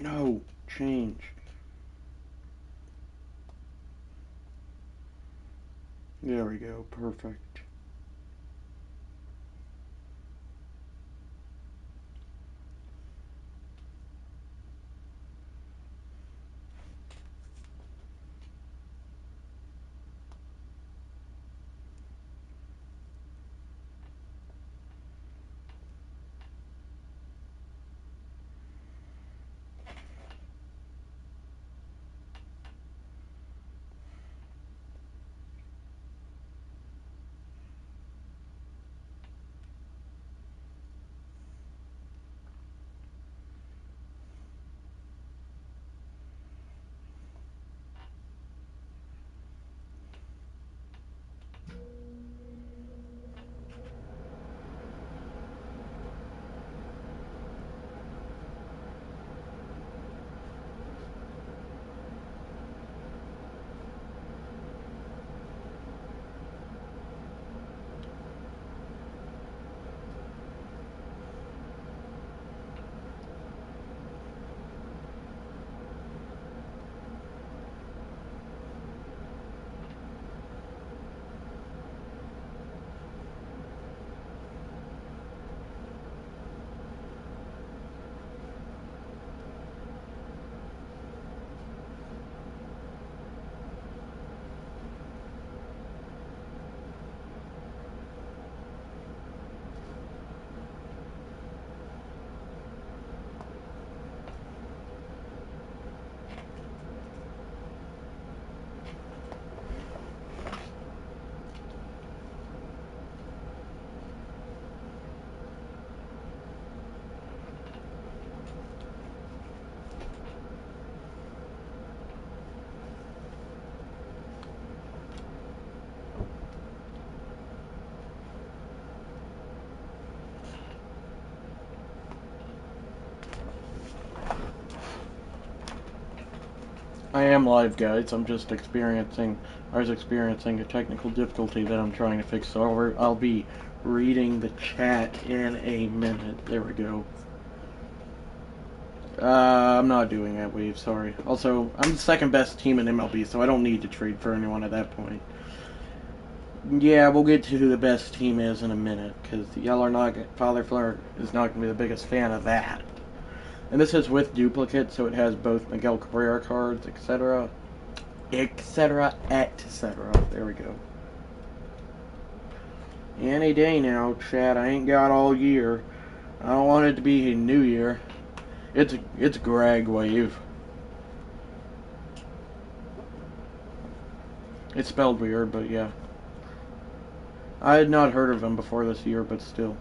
No, change. There we go, perfect. I am live, guys. I was experiencing a technical difficulty that I'm trying to fix, so I'll be reading the chat in a minute. There we go. I'm not doing that, Wave, sorry. Also, I'm the second best team in MLB, so I don't need to trade for anyone at that point. Yeah, we'll get to who the best team is in a minute, because Father Fleur is not going to be the biggest fan of that. And this is with duplicate, so it has both Miguel Cabrera cards, etc. Etc. Etc. There we go. Any day now, Chad. I ain't got all year. I don't want it to be New Year. It's Graig, Wave. It's spelled weird, but yeah. I had not heard of him before this year, but still.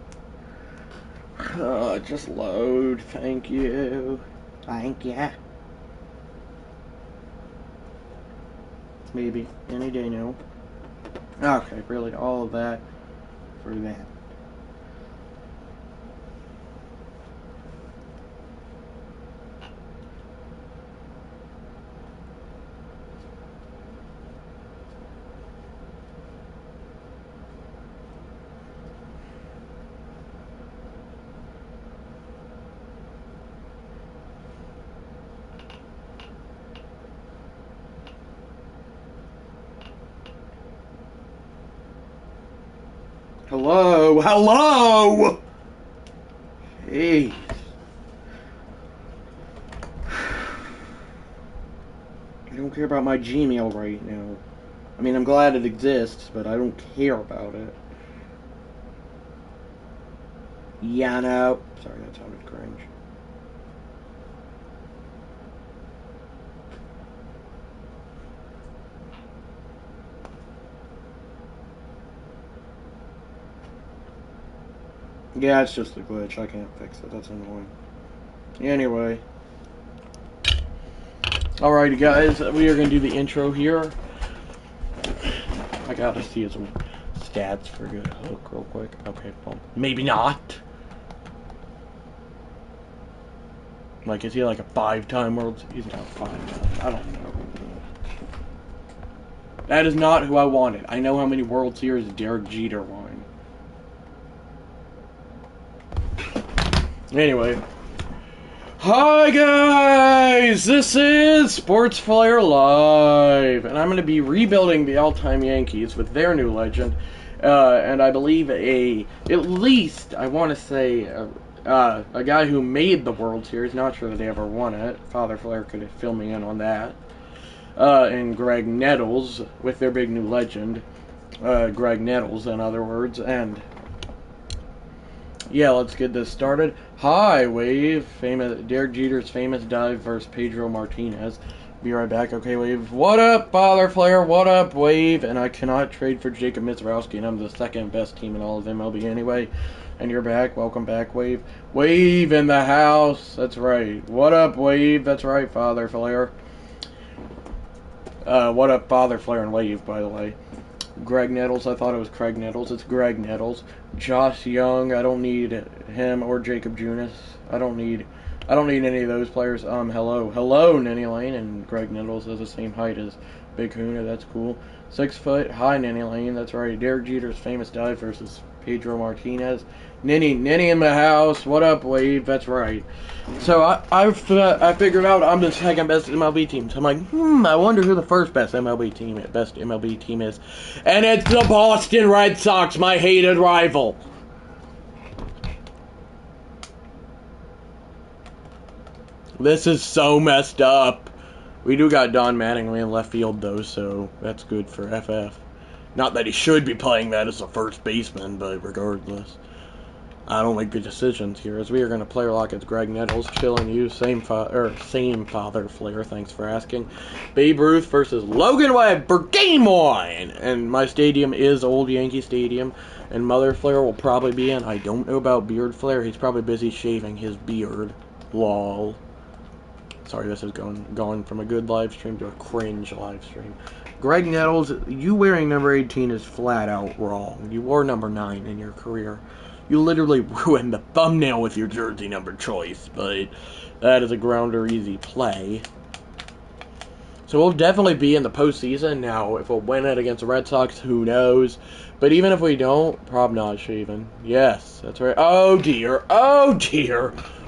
Just load. Thank you. Thank ya. Maybe. Any day now. Okay, really, all of that for that. Hello? Hello? Jeez. I don't care about my Gmail right now. I mean, I'm glad it exists, but I don't care about it. Yeah, no. Sorry, that sounded cringe. Yeah, it's just a glitch. I can't fix it. That's annoying. Anyway. Alrighty, guys. We are going to do the intro here. I gotta see his stats for a good hook real quick. Okay, well, maybe not. Like, is he like a 5-time World Series? He's not 5 times. I don't know. That is not who I wanted. I know how many World Series Derek Jeter won. Anyway. Hi guys, this is Sports Flare Live, and I'm going to be rebuilding the all-time Yankees with their new legend, and I believe at least, I want to say, a guy who made the World Series, not sure that they ever won it, Father Flare could fill me in on that, and Graig Nettles with their big new legend, Graig Nettles in other words, and yeah, let's get this started. Hi, Wave. Derek Jeter's famous dive versus Pedro Martinez. Be right back. Okay, Wave. What up, Father Flare? What up, Wave? And I cannot trade for Jacob Mizrowski, and I'm the second best team in all of MLB anyway. And you're back. Welcome back, Wave. Wave in the house. That's right. What up, Wave? That's right, Father Flare. What up, Father Flare and Wave, by the way. Graig Nettles, I thought it was Craig Nettles. It's Graig Nettles. Josh Young, I don't need him or Jacob Junis. I don't need any of those players. Hello, Nenny Lane, and Graig Nettles is the same height as Big Huna. That's cool. 6 foot. Hi, Nenny Lane. That's right. Derek Jeter's famous dive versus Pedro Martinez. Nenny in the house. What up, Wave? That's right. So I figured out I'm the second best MLB team. So I'm like, I wonder who the first best MLB team is. And it's the Boston Red Sox, my hated rival. This is so messed up. We do got Don Mattingly in left field though, so that's good for FF. Not that he should be playing that as a first baseman, but regardless. I don't make good decisions here, as we are going to player lock as Graig Nettles, chilling you, same Father Flare, thanks for asking. Babe Ruth versus Logan Webb for Game 1! And my stadium is Old Yankee Stadium, and Mother Flare will probably be in. I don't know about Beard Flare, he's probably busy shaving his beard. Lol. Sorry, this is going from a good live stream to a cringe live stream. Graig Nettles, you wearing number 18 is flat out wrong. You wore number 9 in your career. You literally ruined the thumbnail with your jersey number choice, but that is a grounder easy play. So we'll definitely be in the postseason. Now, if we'll win it against the Red Sox, who knows? But even if we don't, prob not shaving. Yes, that's right. Oh dear.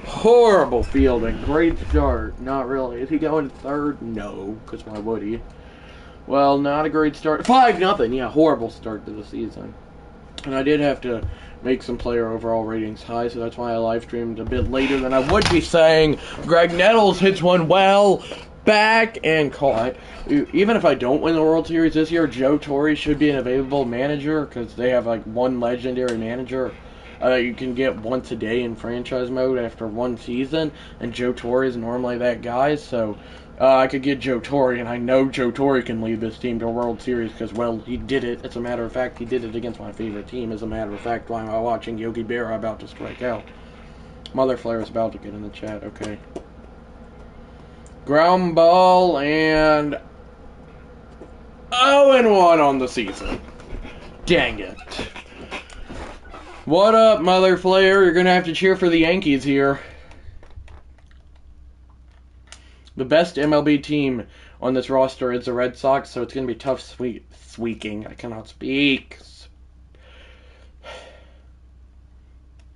Horrible fielding. Great start. Not really. Is he going third? No, because why would he? Well, not a great start. 5-0. Yeah, horrible start to the season. And I did have to make some player overall ratings high, so that's why I live streamed a bit later than I would be saying. Graig Nettles hits one well back and caught. Even if I don't win the World Series this year, Joe Torre should be an available manager because they have like one legendary manager you can get once a day in franchise mode after one season, and Joe Torre is normally that guy, so I could get Joe Torre, and I know Joe Torre can lead this team to a World Series because, well, he did it. As a matter of fact, he did it against my favorite team. As a matter of fact, while I'm watching Yogi Berra about to strike out. Mother Flare is about to get in the chat. Okay. Ground ball and 0-1 on the season. Dang it. What up, Mother Flare? You're going to have to cheer for the Yankees here. The best MLB team on this roster is the Red Sox, so it's going to be tough squeaking. I cannot speak.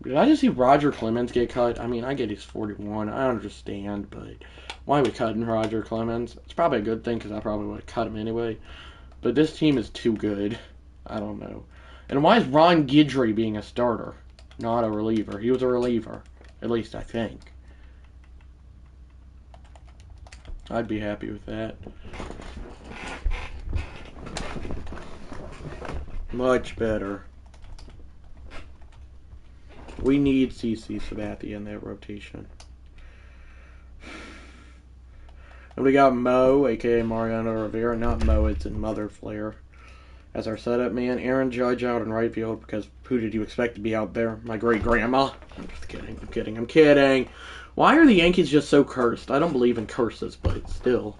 Did I just see Roger Clemens get cut? I mean, I get he's 41. I understand, but why are we cutting Roger Clemens? It's probably a good thing because I probably would have cut him anyway. But this team is too good. I don't know. And why is Ron Guidry being a starter, not a reliever? He was a reliever, at least I think. I'd be happy with that. Much better. We need CC Sabathia in that rotation. And we got Mo, a.k.a. Mariano Rivera. Not Mo, it's in Mother Flare. As our setup man. Aaron Judge out in right field because who did you expect to be out there? My great-grandma? I'm just kidding. I'm kidding. Why are the Yankees just so cursed? I don't believe in curses, but still.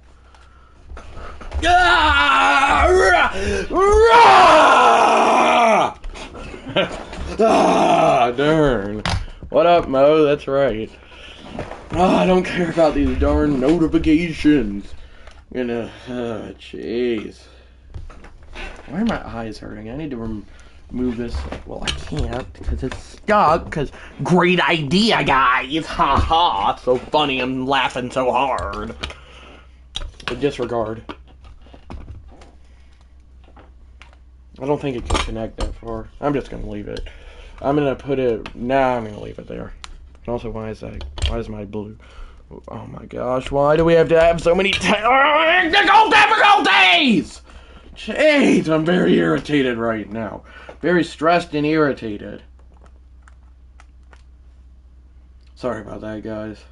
Darn. What up, Mo? That's right. I don't care about these darn notifications. Jeez. Why are my eyes hurting? I need to move this. Well, I can't because it's stuck. Because great idea, guys. Ha ha. So funny. I'm laughing so hard. But disregard. I don't think it can connect that far. I'm just gonna leave it. I'm gonna put it. Nah, I'm gonna leave it there. And also, why is that? Why is my blue? Oh my gosh! Why do we have to have so many technical difficulties? Jeez, I'm very irritated right now. Very stressed and irritated. Sorry about that, guys.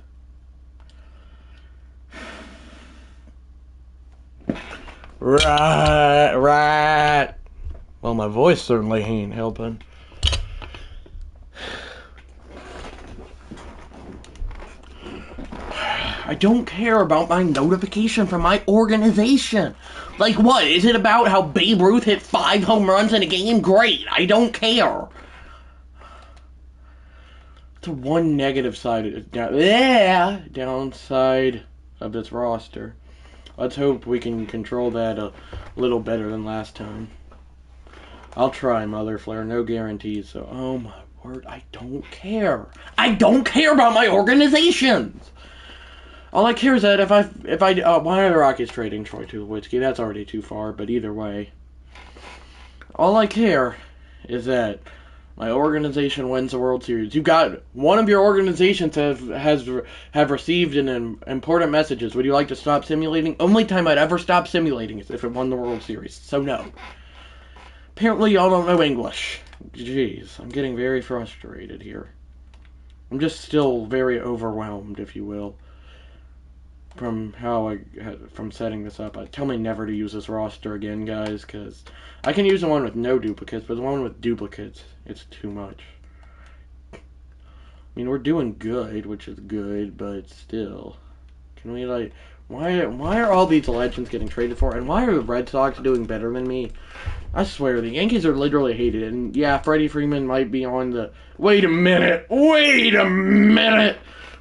Right. Well, my voice certainly ain't helping. I don't care about my notification from my organization. Like what? Is it about how Babe Ruth hit 5 home runs in a game? Great. I don't care. It's a one negative side. Downside of this roster. Let's hope we can control that a little better than last time. I'll try, Mother Flare. No guarantees. So, oh my word, I don't care. I don't care about my organizations. All I care is that why are the Rockets trading Troy Tulowitzki? That's already too far, but either way. All I care is that my organization wins the World Series. You got one of your organizations have received an important messages. Would you like to stop simulating? Only time I'd ever stop simulating is if it won the World Series. So no. Apparently y'all don't know English. Jeez, I'm getting very frustrated here. I'm just still very overwhelmed, if you will. From setting this up. Tell me never to use this roster again, guys, because I can use the one with no duplicates, but the one with duplicates, it's too much. I mean, we're doing good, which is good, but still. Can we, like, why are all these legends getting traded for, and why are the Red Sox doing better than me? I swear, the Yankees are literally hated, and yeah, Freddie Freeman might be on the... Wait a minute!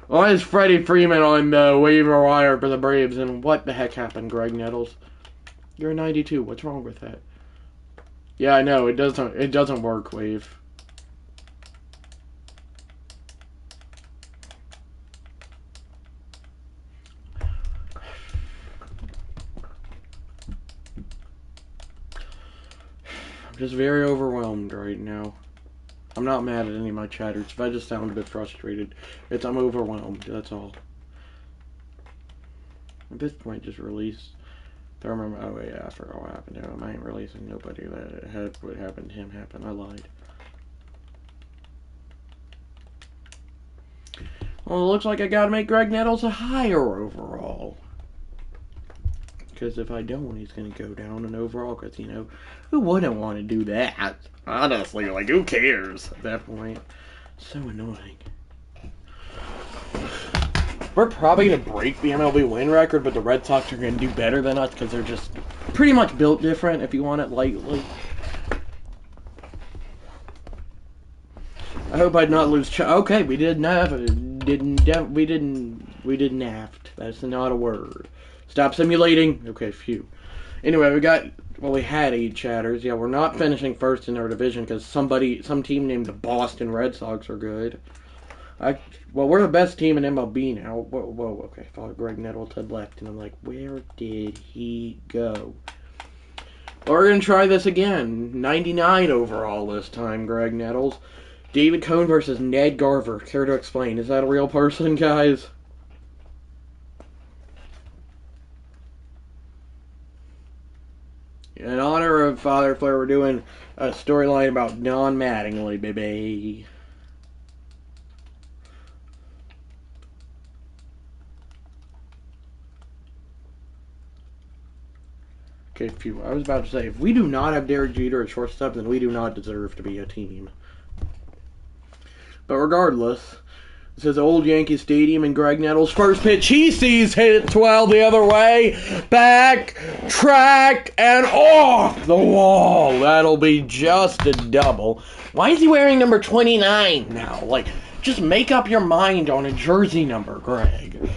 Why is Freddie Freeman on the waiver wire for the Braves? And what the heck happened, Graig Nettles? You're a 92. What's wrong with that? Yeah, I know. It doesn't work, Wave. I'm just very overwhelmed right now. I'm not mad at any of my chatters. If I just sound a bit frustrated, I'm overwhelmed. That's all. At this point, just release. I remember. Oh yeah, I forgot what happened to him. I ain't releasing nobody that had what happened to him happen. I lied. Well, it looks like I gotta make Graig Nettles a higher overall. Because if I don't, he's going to go down in overall. Because, you know, who wouldn't want to do that? Honestly, like, who cares at that point? So annoying. We're probably going to break the MLB win record, but the Red Sox are going to do better than us because they're just pretty much built different, if you want it lightly. I hope I'd not lose. Okay, we didn't have. We didn't naft. That's not a word. Stop simulating. Okay, phew. Anyway, we had 8 chatters. Yeah, we're not finishing first in our division because some team named the Boston Red Sox are good. Well, we're the best team in MLB now. Whoa, okay. I thought Graig Nettles had left, and I'm like, where did he go? Well, we're going to try this again. 99 overall this time, Graig Nettles. David Cone versus Ned Garver. Care to explain? Is that a real person, guys? In honor of Father Flair, we're doing a storyline about Don Mattingly, baby. Okay, phew. I was about to say, if we do not have Derek Jeter at shortstop, then we do not deserve to be a team. But regardless, this is Old Yankee Stadium, and Graig Nettles' first pitch he sees hit 12 the other way. Back, track, and off the wall. That'll be just a double. Why is he wearing number 29 now? Like, just make up your mind on a jersey number, Graig.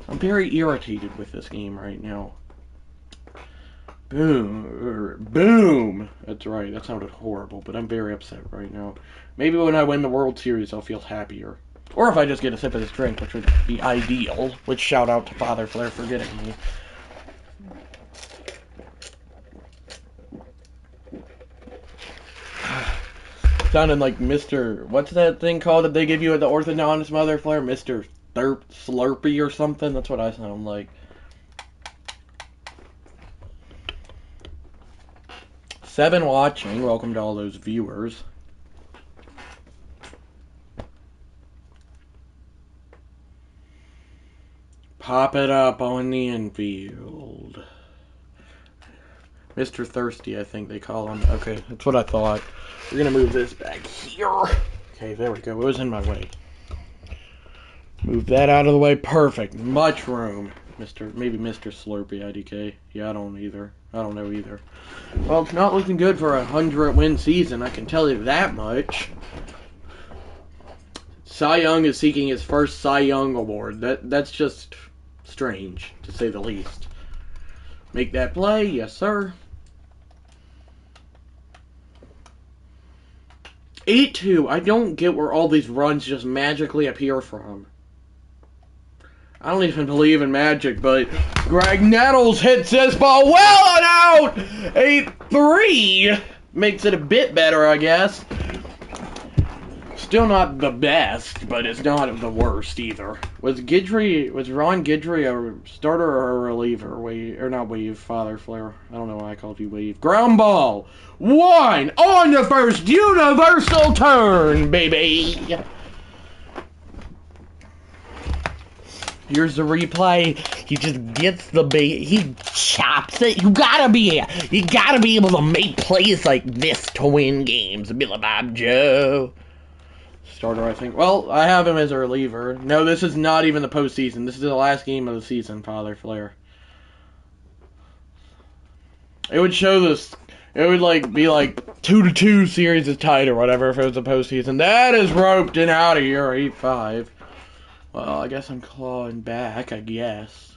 I'm very irritated with this game right now. Boom. Or boom! That's right, that sounded horrible, but I'm very upset right now. Maybe when I win the World Series, I'll feel happier. Or if I just get a sip of this drink, which would be ideal. Which, shout out to Father Flair for getting me. Sounding like Mr. What's that thing called that they give you at the orthodontist, Mother Flair? Mr. Slurpee or something? That's what I sound like. 7 watching. Welcome to all those viewers. Pop it up on the infield. Mr. Thirsty, I think they call him. Okay, that's what I thought. We're going to move this back here. Okay, there we go. It was in my way. Move that out of the way. Perfect. Much room. Maybe Mr. Slurpee IDK. Yeah, I don't know either. Well, it's not looking good for a 100-win season, I can tell you that much. Cy Young is seeking his first Cy Young award. That's just strange, to say the least. Make that play, yes sir. 8-2. I don't get where all these runs just magically appear from. I don't even believe in magic, but Graig Nettles hits this ball well and out! 8-3! Makes it a bit better, I guess. Still not the best, but it's not the worst either. Was Ron Guidry a starter or a reliever? Father Flair. I don't know why I called you Wave. Ground ball! 1 on the first universal turn, baby! Here's the replay. He just gets the bait. He chops it. You gotta be able to make plays like this to win games. Billy Bob Joe. Starter, I think. Well, I have him as a reliever. No, this is not even the postseason. This is the last game of the season, Father Flair. It would show this. It would be 2-2 series is tied or whatever if it was the postseason. That is roped and out of here. 8-5. Well, I guess I'm clawing back, I guess.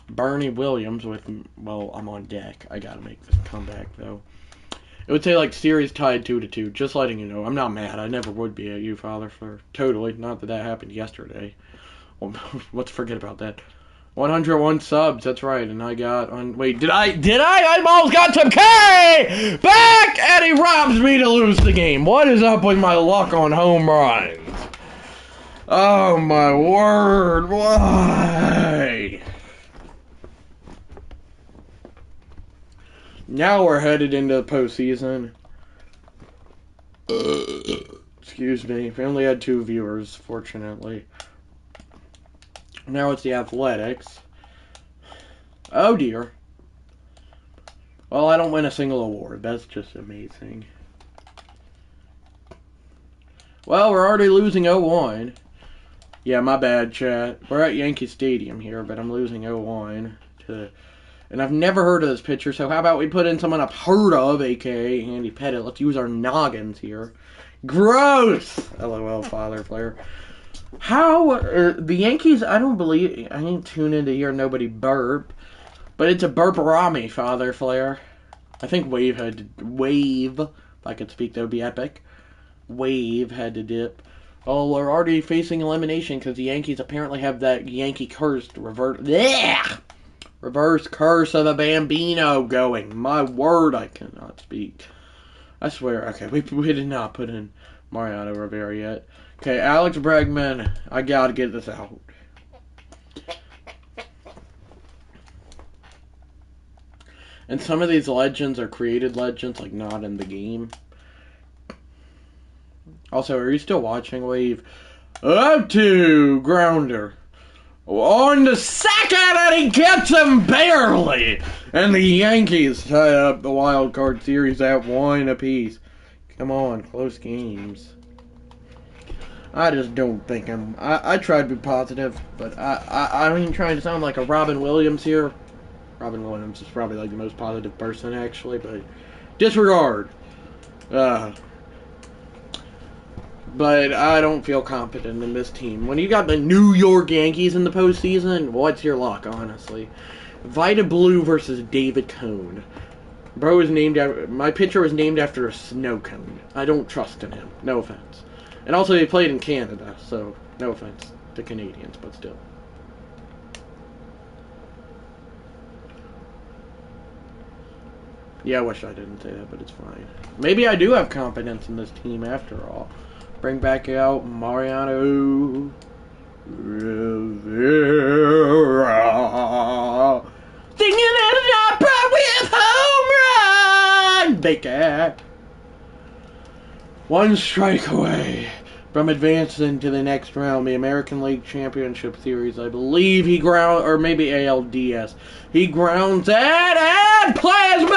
Bernie Williams with... Well, I'm on deck. I gotta make this comeback, though. It would say, series tied 2-2. Just letting you know. I'm not mad. I never would be at you, Father, for... Totally. Not that happened yesterday. Well, let's forget about that. 101 subs. That's right. And I got... Wait, did I? I almost got some K! Back! And he robs me to lose the game. What is up with my luck on home runs? Oh my word, why? Now we're headed into the postseason. Excuse me. We only had 2 viewers, fortunately. Now it's the Athletics. Oh dear. Well, I don't win a single award. That's just amazing. Well, we're already losing 0-1. Yeah, my bad, chat. We're at Yankee Stadium here, but I'm losing 0-1 to... And I've never heard of this pitcher, so how about we put in someone I've heard of, a.k.a. Andy Pettit. Let's use our noggins here. Gross! LOL, Father Flair. How... the Yankees, I didn't tune in to hear nobody burp, but it's a burp-rami, Father Flair. I think Wave, if I could speak, that would be epic. Wave had to dip. Oh, we're already facing elimination because the Yankees apparently have that Yankee cursed reverse curse of the Bambino going. My word, I cannot speak. I swear. Okay, we did not put in Mariano Rivera yet. Okay, Alex Bregman, I gotta get this out. And some of these legends are created legends, not in the game. Also, are you still watching, Wave? Up to grounder. On the second, and he gets him barely. And the Yankees tie up the wild card series at 1 apiece. Come on, close games. I just don't think I tried to be positive, but I ain't trying to sound like a Robin Williams here. Robin Williams is probably the most positive person, actually, but disregard. But I don't feel confident in this team. When you got the New York Yankees in the postseason, what's your luck, honestly? Vita Blue versus David Cone. Bro is named after... My pitcher was named after a snow cone. I don't trust in him. No offense. And also, he played in Canada, so no offense to Canadians, but still. Yeah, I wish I didn't say that, but it's fine. Maybe I do have confidence in this team after all. Bring back out Mariano Rivera. Singing at an opera with home run! Baker. One strike away from advancing to the next round, the American League Championship Series. I believe he ground, or maybe ALDS. He grounds it and plays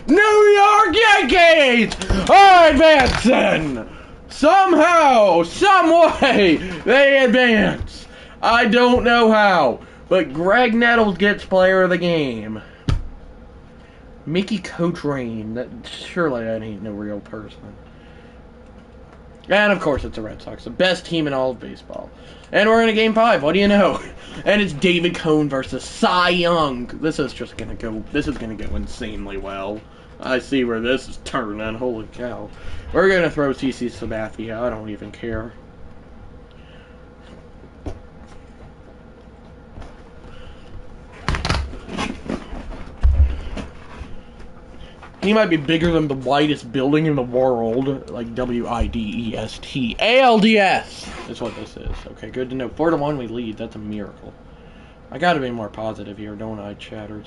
New York Yankees are advancing. Somehow, some way, they advance. I don't know how, but Graig Nettles gets Player of the Game. Mickey Cotrain, surely that ain't no real person. And, of course, it's the Red Sox, the best team in all of baseball. And we're in a Game 5, what do you know? And it's David Cone versus Cy Young. This is going to go insanely well. I see where this is turning, holy cow. We're going to throw CC Sabathia, I don't even care. He might be bigger than the whitest building in the world, like WIDEST. ALDS is what this is. Okay, good to know. 4-1 we lead. That's a miracle. I gotta be more positive here, don't I, chatters?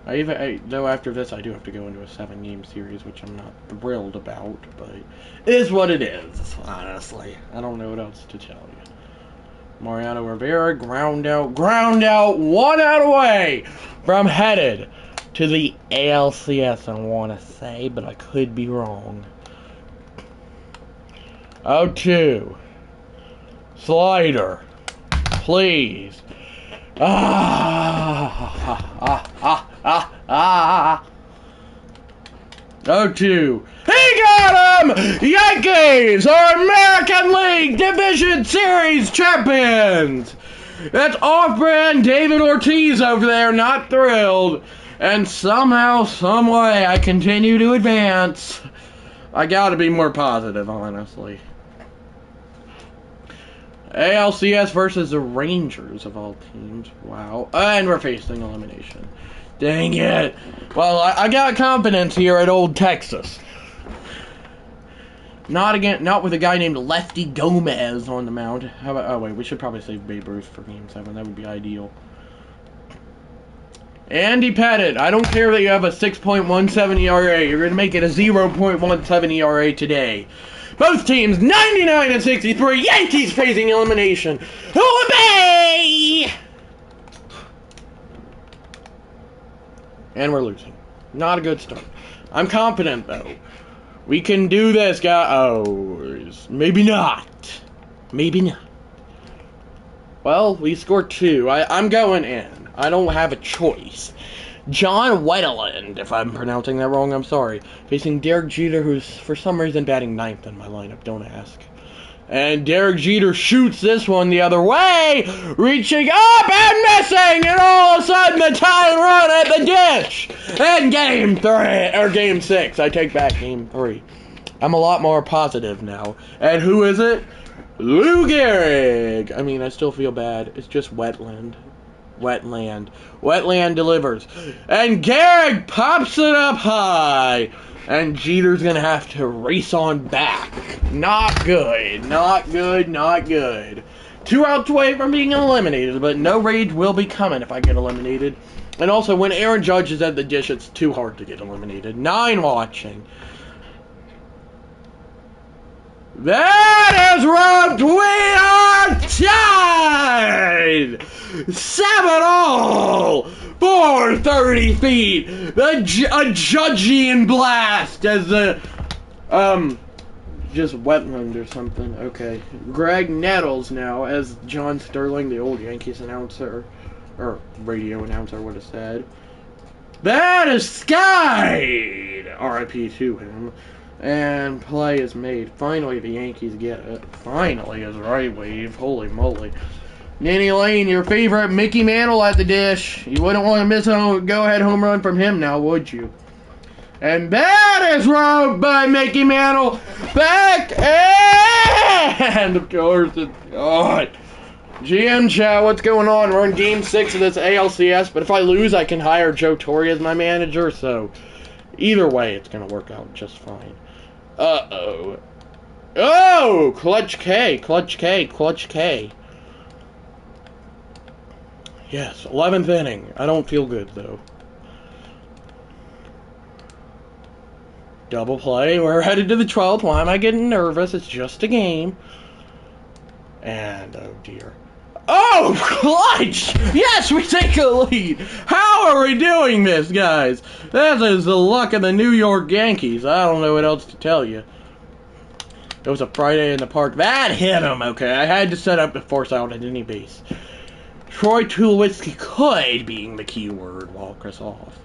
Though after this I do have to go into a 7-game series, which I'm not thrilled about, but it is what it is, honestly. I don't know what else to tell you. Mariano Rivera, ground out, 1 out away from headed to the ALCS, I want to say, but I could be wrong. 0-2. Slider. Please. 0-2. He got him! Yankees are American League Division Series champions! That's off-brand David Ortiz over there, not thrilled. And somehow, someway, I continue to advance. I gotta be more positive, honestly. ALCS versus the Rangers, of all teams. Wow. And we're facing elimination. Dang it. Well, I got confidence here at Old Texas. Not with a guy named Lefty Gomez on the mound. How about, oh wait, we should probably save Babe Ruth for Game 7. That would be ideal. Andy Pettitte, I don't care that you have a 6.17 ERA. You're going to make it a 0.17 ERA today. Both teams, 99 and 63. Yankees facing elimination. Obey! And we're losing. Not a good start. I'm confident, though. We can do this, guys. Oh, maybe not. Maybe not. Well, we scored 2. I'm going in. I don't have a choice. John Wetteland, if I'm pronouncing that wrong, I'm sorry. Facing Derek Jeter, who's for some reason batting 9th in my lineup, don't ask. And Derek Jeter shoots this one the other way, reaching up and missing, and all of a sudden the tying run at the dish. And Game 6. I take back Game 3. I'm a lot more positive now. And who is it? Lou Gehrig. I mean, I still feel bad. It's just Wetland. Wetland delivers. And Gehrig pops it up high. And Jeter's going to have to race on back. Not good. 2 outs away from being eliminated, but no rage will be coming if I get eliminated. And also, when Aaron Judge is at the dish, it's too hard to get eliminated. 9 watching. That is robbed. We are tied. 7-all. 430 feet. A Judgian blast as the just Wetland or something. Okay, Graig Nettles now as John Sterling, the old Yankees announcer or radio announcer, would have said. That is skied. R.I.P. to him. And play is made. Finally, the Yankees get it. Finally is right wave. Holy moly. Danny Lane, your favorite Mickey Mantle at the dish. You wouldn't want to miss a go-ahead home run from him now, would you? And that is robbed by Mickey Mantle. Back and of course it's God. GM chat, what's going on? We're in Game 6 of this ALCS, but if I lose, I can hire Joe Torre as my manager, so either way, it's going to work out just fine. Uh-oh. Oh! Clutch K, Clutch K, Clutch K. Yes, 11th inning. I don't feel good, though. Double play. We're headed to the 12th. Why am I getting nervous? It's just a game. And, oh dear. Oh, clutch! Yes, we take a lead! How are we doing this, guys? That is the luck of the New York Yankees. I don't know what else to tell you. It was a Friday in the park. That hit him, okay. I had to set up to force out at any base. Troy Tulowitzki could being the key word walk us off.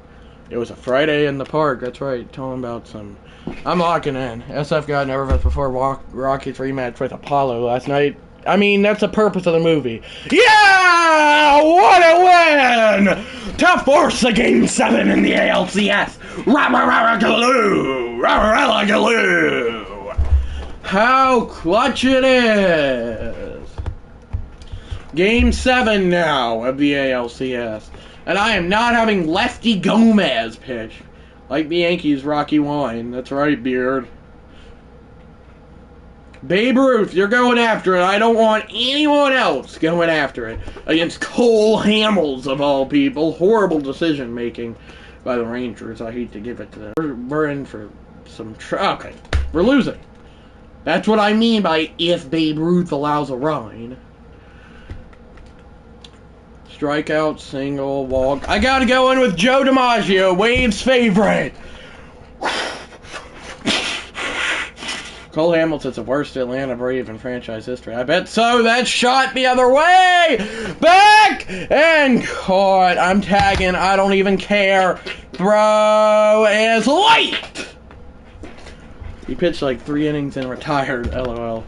It was a Friday in the park. That's right. Tell him about some... I'm locking in. SF got nervous before Rocky's rematch with Apollo last night. I mean, that's the purpose of the movie. Yeah! What a win! To force a Game 7 in the ALCS! Rah-rah-rah-rah-galoo! Rah-rah-rah-galoo! How clutch it is! Game 7 now of the ALCS. And I am not having Lefty Gomez pitch. Like the Yankees, Rocky Wine. That's right, Beard. Babe Ruth, you're going after it. I don't want anyone else going after it. Against Cole Hamels, of all people. Horrible decision making by the Rangers. I hate to give it to them. We're in for some okay, we're losing. That's what I mean by if Babe Ruth allows a run. Strikeout, single, walk. I gotta go in with Joe DiMaggio, Wade's favorite. Cole Hamilton's the worst Atlanta Brave in franchise history. I bet so. That shot the other way. Back and caught. I'm tagging. I don't even care. Throw is late. He pitched like 3 innings and retired. LOL.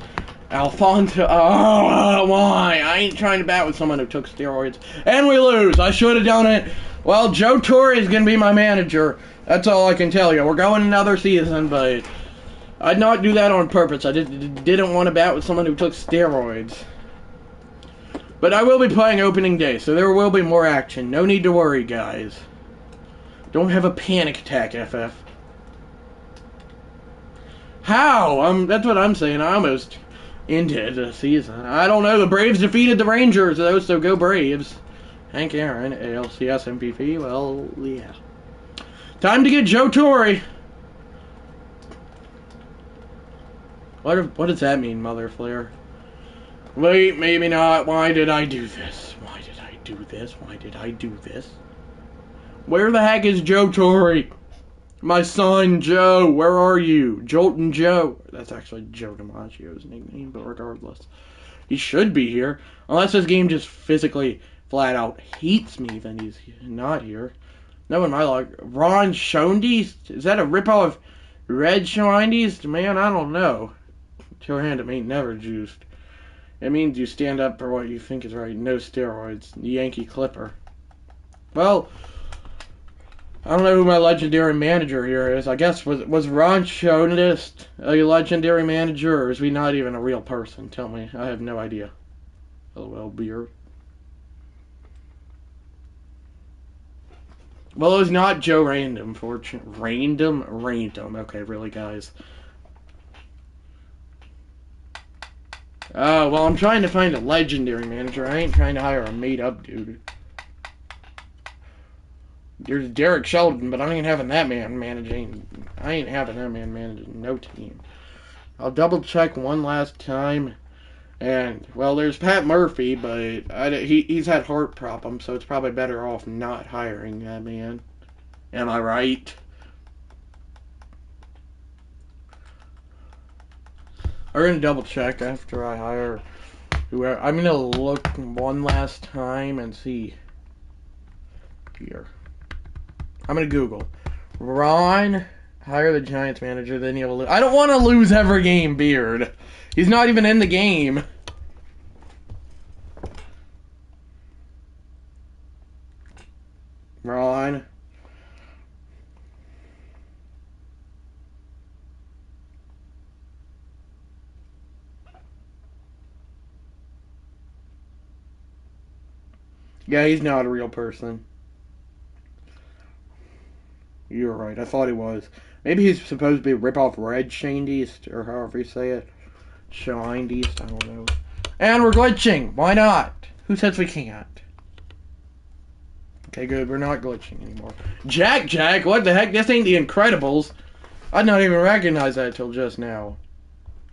Alfonso. Oh, why? I ain't trying to bat with someone who took steroids. And we lose. I should have done it. Well, Joe Torre is going to be my manager. That's all I can tell you. We're going another season, but I'd not do that on purpose. I didn't want to bat with someone who took steroids. But I will be playing opening day, so there will be more action. No need to worry, guys. Don't have a panic attack, FF. How? That's what I'm saying. I almost ended the season. I don't know. The Braves defeated the Rangers, though, so go Braves. Hank Aaron, ALCS MVP. Well, yeah. Time to get Joe Torre. What does that mean, Mother Flare? Wait, maybe not. Why did I do this? Why did I do this? Why did I do this? Where the heck is Joe Torre? My son, Joe, where are you? Jolton Joe. That's actually Joe DiMaggio's nickname, but regardless. He should be here. Unless this game just physically, flat out hates me, then he's not here. No, in my log. Ron Shondy? Is that a ripoff of Red Shondies? Man, I don't know. Two-handed ain't never juiced. It means you stand up for what you think is right. No steroids. Yankee Clipper. Well, I don't know who my legendary manager here is. I guess, was Ron Shonist a legendary manager, or is he not even a real person? Tell me. I have no idea. LOL, Beard. Well, it was not Joe Random, fortunately. Random. Okay, really, guys. Oh, well, I'm trying to find a legendary manager. I ain't trying to hire a made-up dude. There's Derek Sheldon, but I ain't having that man managing. I ain't having that man managing no team. I'll double-check one last time. And, well, there's Pat Murphy, but he's had heart problems, so it's probably better off not hiring that man. Am I right? I'm going to double check after I hire whoever. I'm going to look one last time and see here. I'm going to Google. Ron, hire the Giants manager, then you'll lose. I don't want to lose every game, Beard. He's not even in the game. Yeah, he's not a real person. You're right. I thought he was. Maybe he's supposed to be a rip-off Red Shane East, or however you say it. Shine East, I don't know. And we're glitching! Why not? Who says we can't? Okay, good. We're not glitching anymore. Jack! What the heck? This ain't the Incredibles. I'd not even recognize that till just now.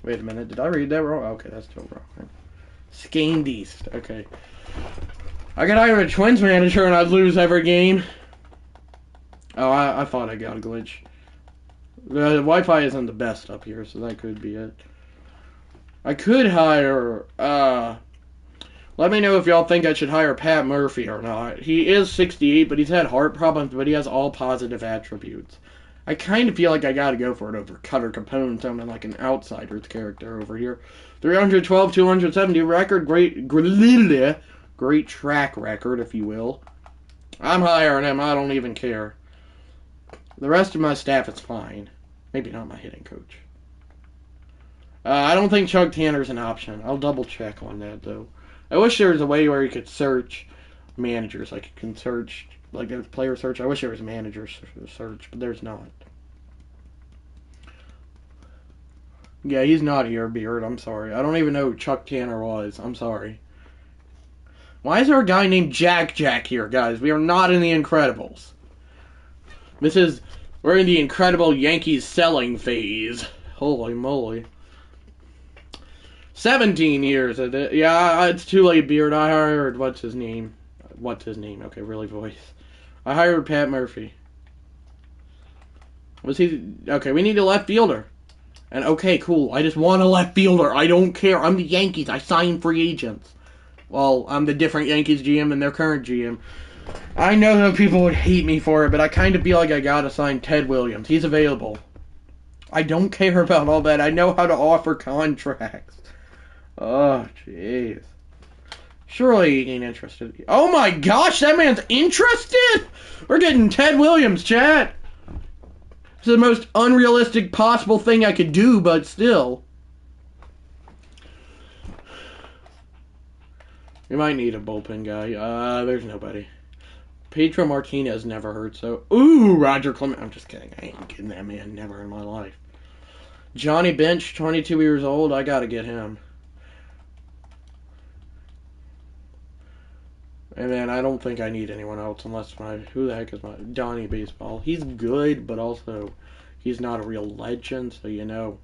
Wait a minute. Did I read that wrong? Okay, that's still wrong. Skane East. Okay. I could hire a Twins manager and I'd lose every game. Oh, I thought I got a glitch. The Wi-Fi isn't the best up here, so that could be it. I could hire, let me know if y'all think I should hire Pat Murphy or not. He is 68, but he's had heart problems, but he has all positive attributes. I kind of feel like I gotta go for it over Cutter Capone, sounding like an outsider's character over here. 312, 270 record, great track record, if you will. I'm hiring him, I don't even care. The rest of my staff is fine. Maybe not my hitting coach. I don't think Chuck Tanner's an option. I'll double check on that, though. I wish there was a way where you could search managers. Like you can search, like there's player search. I wish there was manager search, but there's not. Yeah, he's not here, Beard. I'm sorry. I don't even know who Chuck Tanner was. I'm sorry. Why is there a guy named Jack here, guys? We are not in the Incredibles. We're in the incredible Yankees selling phase. Holy moly. 17 years. Yeah, it's too late, Beard. I hired, what's his name? Okay, really voice. I hired Pat Murphy. Was he, okay, we need a left fielder. And okay, cool, I just want a left fielder. I don't care. I'm the Yankees. I sign free agents. Well, I'm the different Yankees GM than their current GM. I know that people would hate me for it, but I kind of feel like I gotta sign Ted Williams. He's available. I don't care about all that. I know how to offer contracts. Oh, jeez. Surely he ain't interested. Oh my gosh, that man's interested? We're getting Ted Williams, chat. It's the most unrealistic possible thing I could do, but still. We might need a bullpen guy. There's nobody. Pedro Martinez never hurt, so... Ooh, Roger Clement. I'm just kidding. I ain't getting that man. Never in my life. Johnny Bench, 22 years old. I gotta get him. And then I don't think I need anyone else unless my... Who the heck is my... Donnie Baseball. He's good, but also he's not a real legend, so you know.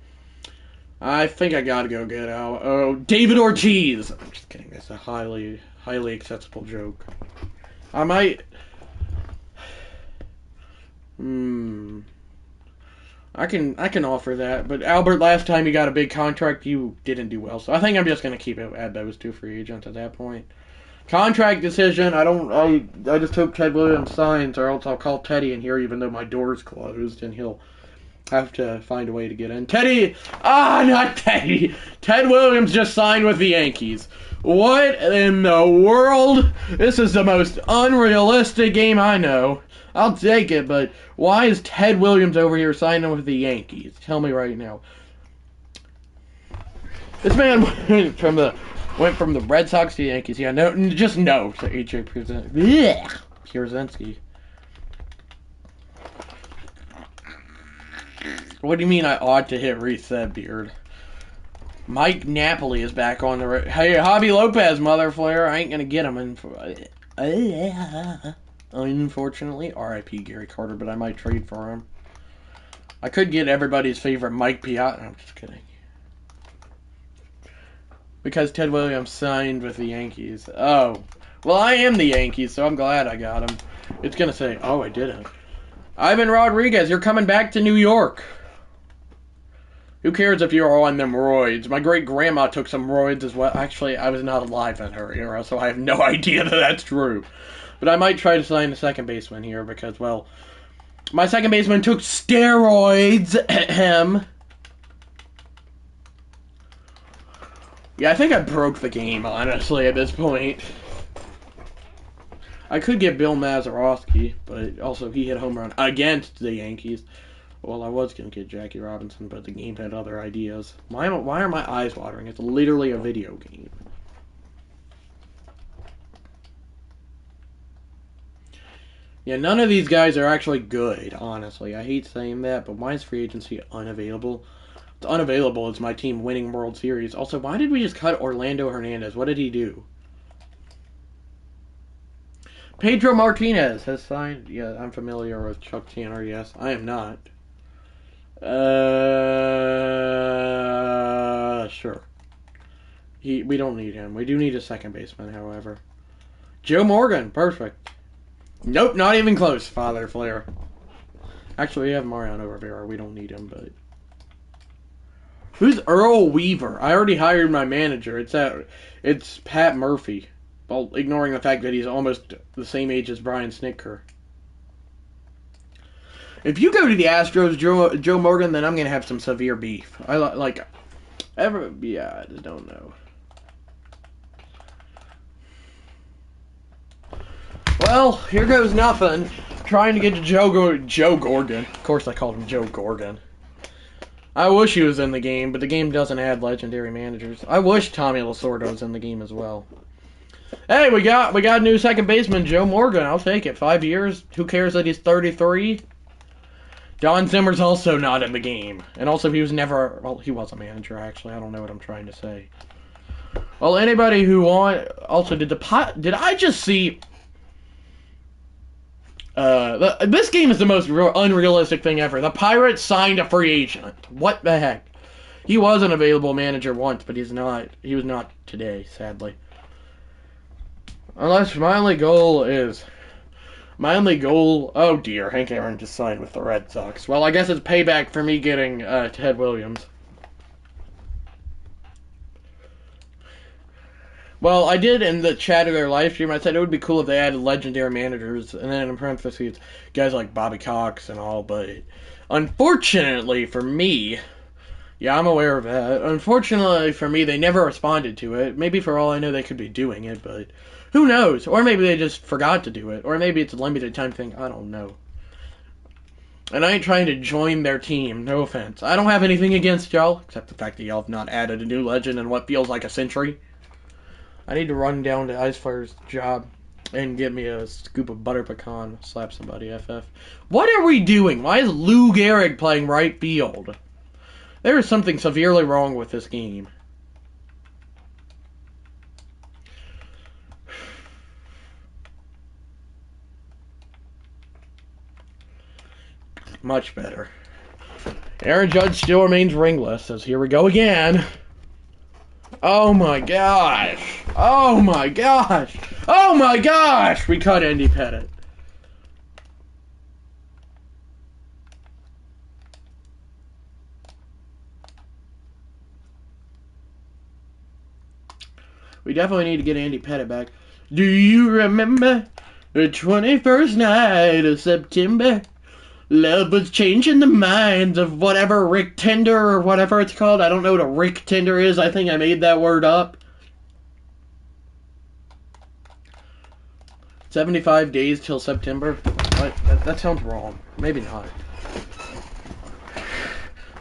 I think I gotta go get out. Oh, David Ortiz! I'm just kidding. That's a highly accessible joke. I might... I can offer that, but Albert, last time you got a big contract, you didn't do well, so I think I'm just gonna keep it at those two free agents at that point. Contract decision. I just hope Ted Williams signs, or else I'll call Teddy in here, even though my door's closed, and he'll have to find a way to get in. Teddy! Not Teddy! Ted Williams just signed with the Yankees. What in the world? This is the most unrealistic game I know. I'll take it, but why is Ted Williams over here signing with the Yankees? Tell me right now. This man went from the Red Sox to the Yankees. Yeah, just no to A.J. Pierzynski. What do you mean I ought to hit reset, Beard? Mike Napoli is back on the... Hey, Javi Lopez, mother flare. I ain't gonna get him. Unfortunately, R.I.P. Gary Carter, but I might trade for him. I could get everybody's favorite Mike Piazza. I'm just kidding. Because Ted Williams signed with the Yankees. Oh. Well, I am the Yankees, so I'm glad I got him. It's gonna say, oh, I didn't. Ivan Rodriguez, you're coming back to New York. Who cares if you're on them roids? My great-grandma took some roids as well. Actually, I was not alive in her era, so I have no idea that that's true. But I might try to sign a second baseman here because, well, my second baseman took steroids. Yeah, I think I broke the game, honestly, at this point. I could get Bill Mazeroski, but also he hit a home run against the Yankees. Well, I was going to get Jackie Robinson, but the game had other ideas. Why are my eyes watering? It's literally a video game. Yeah, none of these guys are actually good, honestly. I hate saying that, but why is free agency unavailable? It's unavailable as my team winning World Series. Also, why did we just cut Orlando Hernandez? What did he do? Pedro Martinez has signed. Yeah, I'm familiar with Chuck Tanner, yes. I am not. Sure. We don't need him. We do need a second baseman, however. Joe Morgan, perfect. Nope, not even close, Father Flair. Actually, we have Mariano Rivera. We don't need him, but... Who's Earl Weaver? I already hired my manager. It's Pat Murphy. Well, ignoring the fact that he's almost the same age as Brian Snitker. If you go to the Astros, Joe Morgan, then I'm going to have some severe beef. I just don't know. Well, here goes nothing. Trying to get to Joe Gorgon. Of course I called him Joe Gorgon. I wish he was in the game, but the game doesn't add legendary managers. I wish Tommy Lasorda was in the game as well. Hey, we got a new second baseman, Joe Morgan. I'll take it. 5 years. Who cares that he's 33? Don Zimmer's also not in the game. And also, he was never... Well, he was a manager, actually. I don't know what I'm trying to say. Well, anybody who want... Also, did I just see... this game is the most unrealistic thing ever. The Pirates signed a free agent. What the heck? He was an available manager once, but he's not. He was not today, sadly. Unless my only goal... Oh dear, Hank Aaron just signed with the Red Sox. Well, I guess it's payback for me getting Ted Williams. Well, I did in the chat of their live stream, I said it would be cool if they added legendary managers, and then in parentheses, guys like Bobby Cox and all, but unfortunately for me, yeah, I'm aware of that. Unfortunately for me, they never responded to it. Maybe for all I know, they could be doing it, but who knows? Or maybe they just forgot to do it, or maybe it's a limited time thing, I don't know. And I ain't trying to join their team, no offense. I don't have anything against y'all, except the fact that y'all have not added a new legend in what feels like a century. I need to run down to Icefire's job and get me a scoop of butter pecan. Slap somebody, FF. What are we doing? Why is Lou Gehrig playing right field? There is something severely wrong with this game. Much better. Aaron Judge still remains ringless, as here we go again. Oh my gosh! Oh my gosh! Oh my gosh! We cut Andy Pettit. We definitely need to get Andy Pettit back. Do you remember the 21st night of September? Love was changing the minds of whatever Rick Tender or whatever it's called. I don't know what a Rick Tender is. I think I made that word up. 75 days till September? What? That sounds wrong. Maybe not.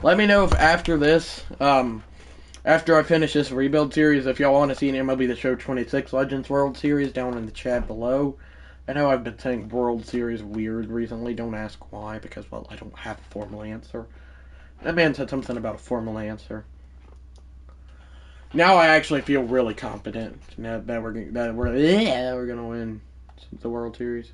Let me know if after this, after I finish this rebuild series, if y'all want to see an MLB The Show 26 Legends World Series down in the chat below. I know I've been saying World Series weird recently. Don't ask why, because, well, I don't have a formal answer. That man said something about a formal answer. Now I actually feel really confident that we're gonna win the World Series.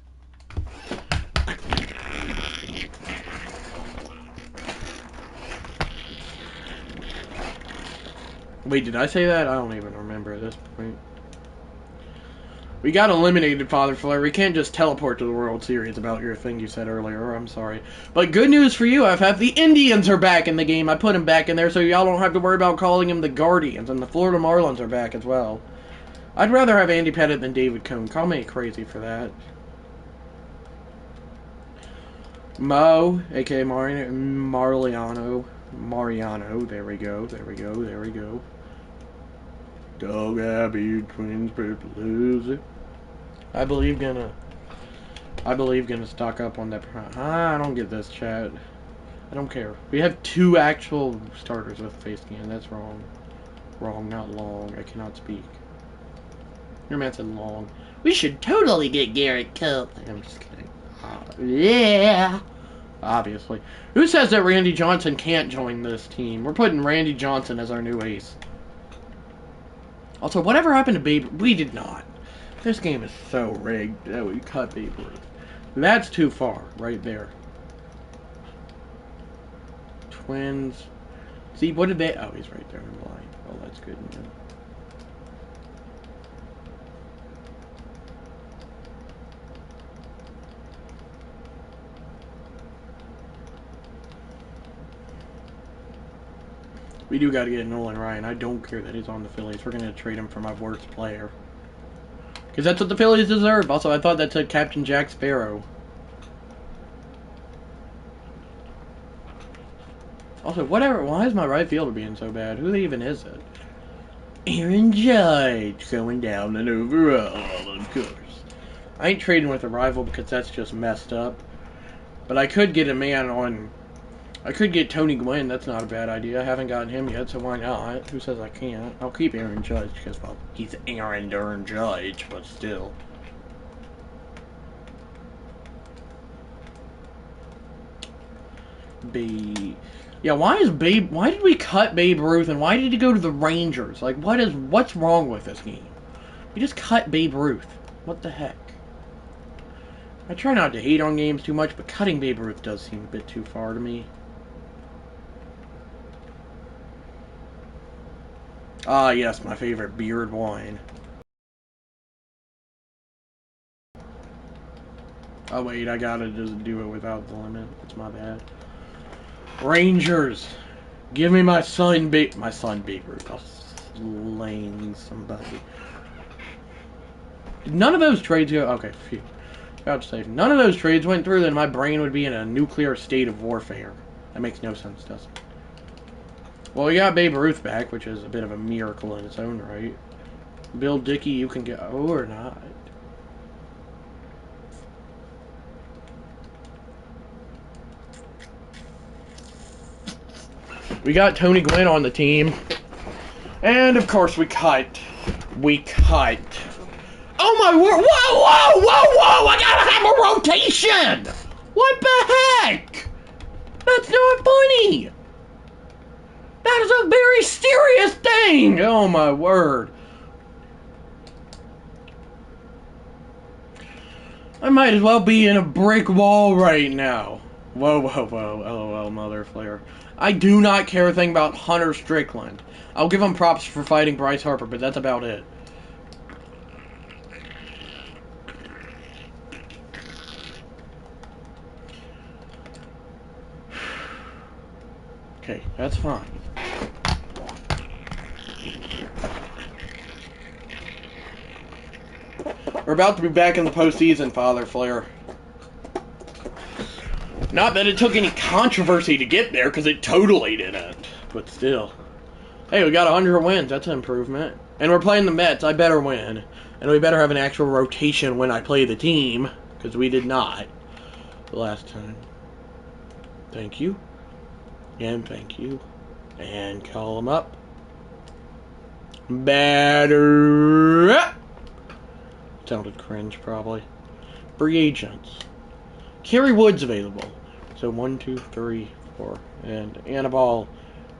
Wait, did I say that? I don't even remember at this point. We got eliminated, Father Flair. We can't just teleport to the World Series about your thing you said earlier. I'm sorry. But good news for you, FF. The Indians are back in the game. I put them back in there so y'all don't have to worry about calling them the Guardians. And the Florida Marlins are back as well. I'd rather have Andy Pettit than David Cone. Call me crazy for that. Mo, a.k.a. Mariano. There we go. Dog Abbey, Twins, Purple Loser. I believe gonna stock up on that. I don't get this, chat. I don't care. We have 2 actual starters with face scan. That's wrong. Wrong, not long. I cannot speak. Your man said long. We should totally get Garrett Cole. I'm just kidding. Yeah. Obviously. Who says that Randy Johnson can't join this team? We're putting Randy Johnson as our new ace. Also, whatever happened to Babe? We did not. This game is so rigged that we cut Babe Ruth. That's too far, right there. Twins. See, what did they... Oh, he's right there in the line. Oh, that's good. Man. We do got to get Nolan Ryan. I don't care that he's on the Phillies. We're going to trade him for my worst player. Because that's what the Phillies deserve. Also, I thought that said Captain Jack Sparrow. Also, whatever. Why is my right fielder being so bad? Who even is it? Aaron Judge going down an overall, of course. I ain't trading with a rival because that's just messed up. But I could get a man on... I could get Tony Gwynn. That's not a bad idea. I haven't gotten him yet, so why not? Who says I can't? I'll keep Aaron Judge because, well, he's Aaron Judge, but still. Yeah, why did we cut Babe Ruth and why did he go to the Rangers? Like, what's wrong with this game? We just cut Babe Ruth. What the heck? I try not to hate on games too much, but cutting Babe Ruth does seem a bit too far to me. Ah, yes, my favorite beard wine. Oh, wait, I gotta just do it without the limit. That's my bad. Rangers, give me my son Babe Ruth. I'll slang somebody. None of those trades go... Okay, phew. About to say, if none of those trades went through, then my brain would be in a nuclear state of warfare. That makes no sense, does it? Well, we got Babe Ruth back, which is a bit of a miracle in its own right. Bill Dickey, you can go or not. We got Tony Gwynn on the team. And, of course, we cut. Oh, my word. Whoa. I gotta have a rotation. What the heck? That's not funny. That is a very serious thing! Oh my word. I might as well be in a brick wall right now. Whoa. LOL, mother flare. I do not care a thing about Hunter Strickland. I'll give him props for fighting Bryce Harper, but that's about it. Okay, that's fine. We're about to be back in the postseason, Father Flair. Not that it took any controversy to get there, because it totally didn't. But still. Hey, we got 100 wins. That's an improvement. And we're playing the Mets. I better win. And we better have an actual rotation when I play the team, because we did not the last time. Thank you. And thank you. And call them up. Batter up. Sounded cringe, probably. Free agents. Kerry Wood's available. So 1, 2, 3, 4. And Annabelle,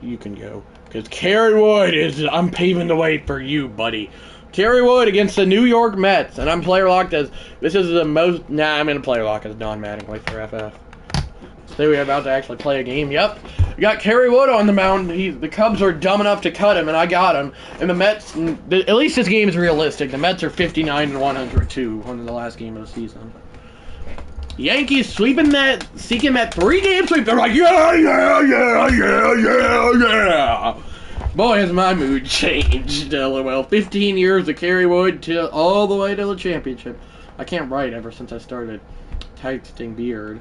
you can go. Because Kerry Wood is... I'm paving the way for you, buddy. Kerry Wood against the New York Mets. And I'm player locked as... This is the most... Nah, I'm going to player lock as Don Mattingly for FF. So we're about to actually play a game. Yep. We got Kerry Wood on the mound. The Cubs are dumb enough to cut him, and I got him. And the Mets, at least this game is realistic. The Mets are 59-102 on the last game of the season. Yankees seeking that 3-game sweep. They're like, yeah. Boy, has my mood changed, LOL. 15 years of Kerry Wood all the way to the championship. I can't write ever since I started texting Beard.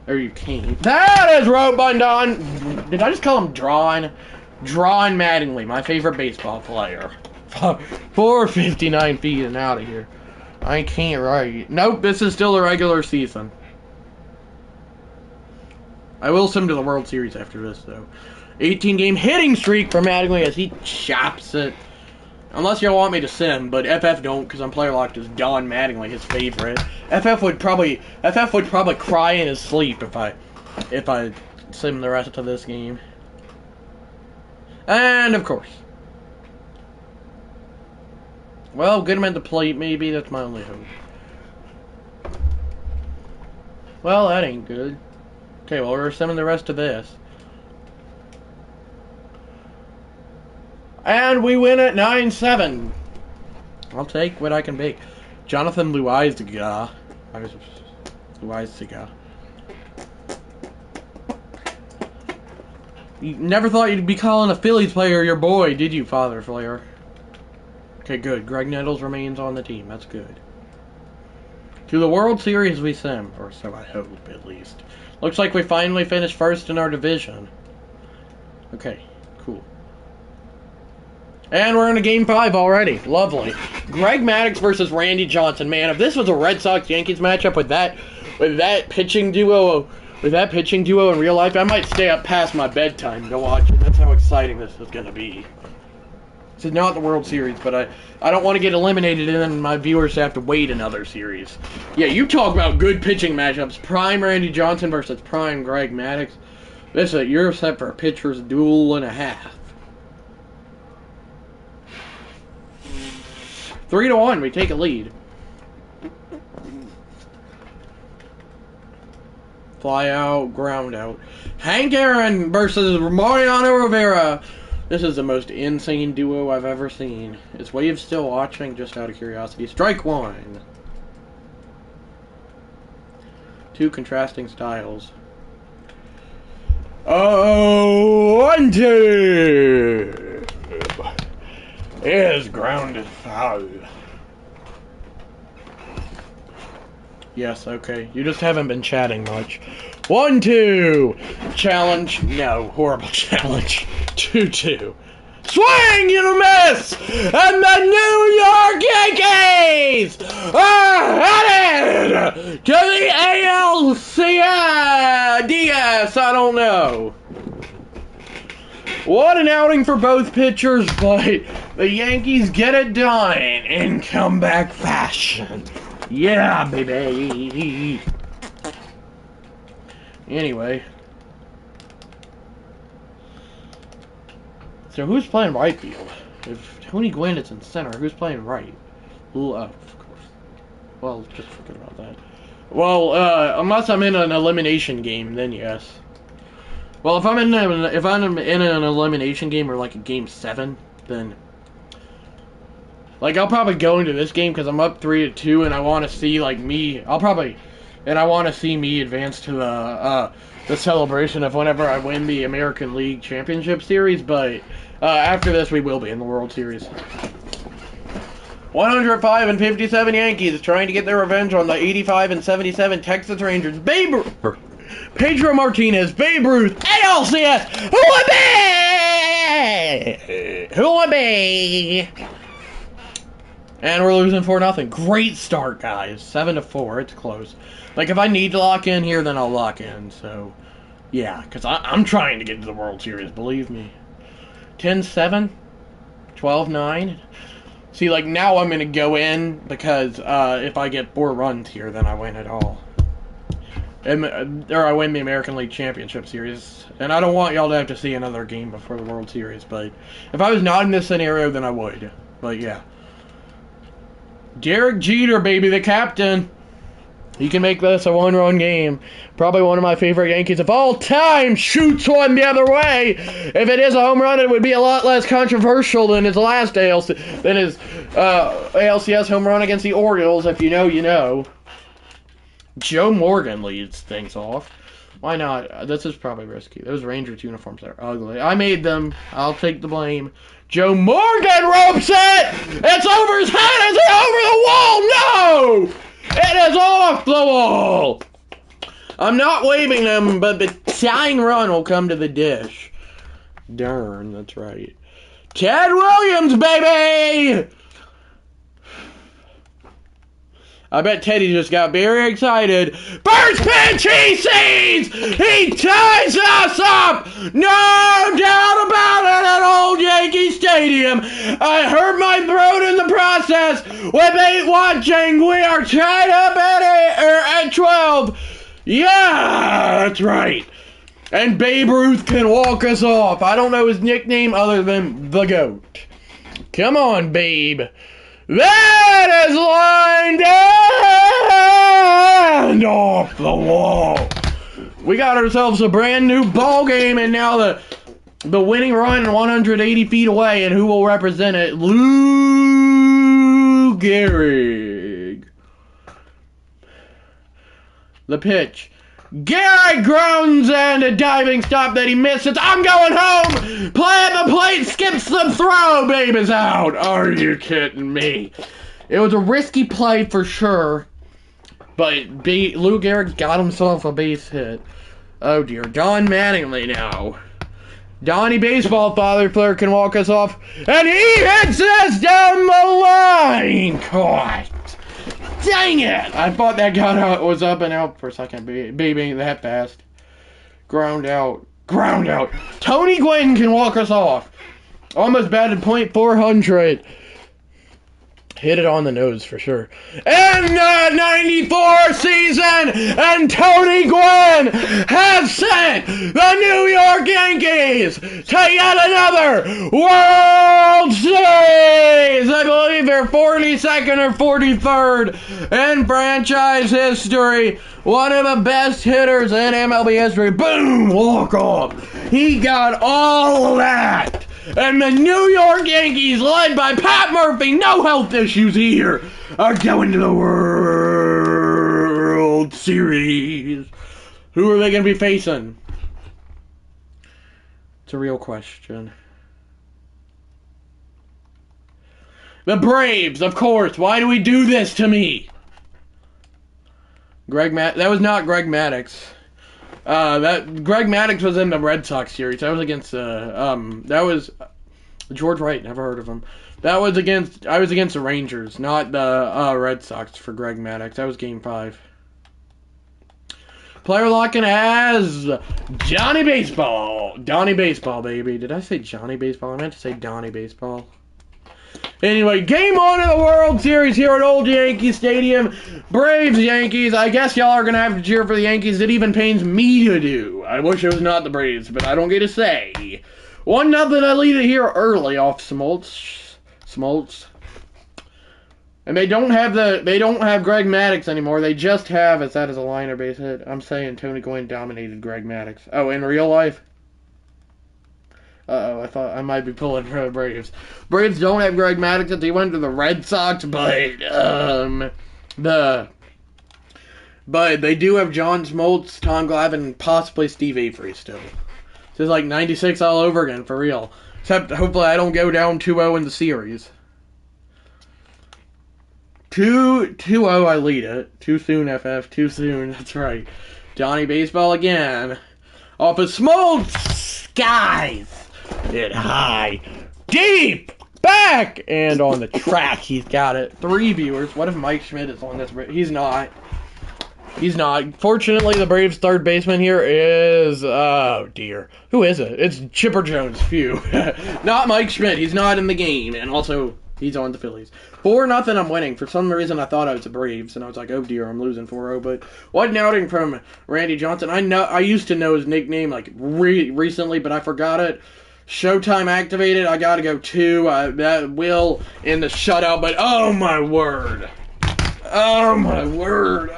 Or you can't. That is Robundon. Did I just call him Drawn? Drawn Mattingly, my favorite baseball player. 459 feet and out of here. I can't write. Nope, this is still a regular season. I will send him to the World Series after this, though. 18-game hitting streak for Mattingly as he chops it. Unless y'all want me to sim, but FF don't, because I'm player locked as Don Mattingly, his favorite. FF would probably cry in his sleep if I sim the rest of this game. And of course. Well, get him at the plate, maybe. That's my only hope. Well, that ain't good. Okay, well, we're simming the rest of this. And we win at 9-7. I'll take what I can bake. Jonathan Luiziga. You never thought you'd be calling a Phillies player your boy, did you, Father Flair? Okay, good. Graig Nettles remains on the team. That's good. To the World Series we sim. Or so I hope, at least. Looks like we finally finished first in our division. Okay, cool. And we're in a Game 5 already. Lovely. Greg Maddux versus Randy Johnson. Man, if this was a Red Sox-Yankees matchup with that pitching duo in real life, I might stay up past my bedtime to watch it. That's how exciting this is going to be. This is not the World Series, but I don't want to get eliminated and then my viewers have to wait another series. Yeah, you talk about good pitching matchups. Prime Randy Johnson versus Prime Greg Maddux. You're set for a pitcher's duel and a half. 3-1, we take a lead. Fly out, ground out. Hank Aaron versus Mariano Rivera. This is the most insane duo I've ever seen. Is Wave still watching? Just out of curiosity. Strike one. Two contrasting styles. Oh, 1-2. Is grounded foul. Yes, okay. You just haven't been chatting much. 1-2. Challenge. No. Horrible challenge. 2-2. Swing and a miss! And the New York Yankees are headed to the ALCS! I don't know. What an outing for both pitchers, but the Yankees get it done in comeback fashion. Yeah, baby. Anyway. So who's playing right field? If Tony Gwynn is in center, who's playing right? Of course. Well, just forget about that. Well, unless I'm in an elimination game, then yes. Well, if I'm in an elimination game or like a game 7, then like I'll probably go into this game because I'm up 3-2 and I want to see like me. I want to see me advance to the celebration of whenever I win the American League Championship Series. But after this, we will be in the World Series. 105-57 Yankees trying to get their revenge on the 85-77 Texas Rangers. Pedro Martinez, Babe Ruth, ALCS, who would be? And we're losing 4-0. Great start, guys. 7-4. It's close. Like, if I need to lock in here, then I'll lock in. So, yeah, because I'm trying to get to the World Series, believe me. 10-7, 12-9. See, like, now I'm going to go in because if I get 4 runs here, then I win it all. Or I win the American League Championship Series. And I don't want y'all to have to see another game before the World Series. But if I was not in this scenario, then I would. But yeah. Derek Jeter, baby, the captain. He can make this a 1-run game. Probably one of my favorite Yankees of all time. Shoots one the other way. If it is a home run, it would be a lot less controversial than his last ALCS home run against the Orioles. If you know, you know. Joe Morgan leads things off. Why not? This is probably risky. Those Rangers uniforms are ugly. I made them. I'll take the blame. Joe Morgan ropes it! It's over his head! Is it over the wall? No! It is off the wall! I'm not waving them, but the tying run will come to the dish. Darn, that's right. Ted Williams, baby! I bet Teddy just got very excited. First pitch he sees! He ties us up! No doubt about it at old Yankee Stadium. I hurt my throat in the process with 8 watching. We are tied up at 12. Yeah, that's right. And Babe Ruth can walk us off. I don't know his nickname other than the GOAT. Come on, Babe. That is lined and off the wall. We got ourselves a brand new ball game, and now the winning run 180 feet away, and who will represent it? Lou Gehrig. The pitch. Graig grounds and a diving stop that he misses. I'm going home. Play at the plate. Skips the throw. Babe is out. Are you kidding me? It was a risky play for sure, but Lou Gehrig got himself a base hit. Oh dear. Don Mattingly now. Donnie Baseball Father Flare can walk us off, and he hits us down the line. Caught. Dang it! I thought that was up and out for a second. Baby, that fast. Ground out. Ground out. Tony Gwynn can walk us off. Almost batted .400. Hit it on the nose for sure. And the 94 season, and Tony Gwynn has sent the New York Yankees to yet another World Series. I believe they're 42nd or 43rd in franchise history. One of the best hitters in MLB history. Boom! Walk off. He got all of that. And the New York Yankees, led by Pat Murphy, no health issues here, are going to the World Series. Who are they going to be facing? It's a real question. The Braves, of course. Why do we do this to me? That was not Greg Maddux. Greg Maddux was in the Red Sox series. That was against that was George Wright. Never heard of him. I was against the Rangers, not the Red Sox for Greg Maddux. That was Game 5. Player locking as Johnny Baseball. Donnie Baseball, baby. Did I say Johnny Baseball? I meant to say Donnie Baseball. Anyway, game 1 of the World Series here at Old Yankee Stadium. Braves, Yankees. I guess y'all are going to have to cheer for the Yankees. It even pains me to do. I wish it was not the Braves, but I don't get a say. 1-0, I lead it here early off Smoltz. And they don't have Greg Maddux anymore. They just have, as that is a line or base hit. I'm saying Tony Gwynn dominated Greg Maddux. Oh, in real life? Uh-oh, I thought I might be pulling for the Braves. Braves don't have Greg Maddux. They went to the Red Sox, but they do have John Smoltz, Tom Glavine, and possibly Steve Avery still. This is like 96 all over again, for real. Except, hopefully I don't go down 2-0 in the series. 2-0, I lead it. Too soon, FF. Too soon. That's right. Johnny Baseball again. Off of Smoltz. Skies. Hit high, deep, back, and on the track. He's got it. 3 viewers. What if Mike Schmidt is on this? He's not. He's not. Fortunately, the Braves' third baseman here is, oh dear. Who is it? It's Chipper Jones. Phew. Not Mike Schmidt. He's not in the game. And also, he's on the Phillies. 4-0, I'm winning. For some reason, I thought I was the Braves, and I was like, oh dear, I'm losing 4-0. But what an outing from Randy Johnson. I used to know his nickname, like, recently, but I forgot it. Showtime activated. I gotta go 2. That will in the shutout, but oh my word. Oh my word.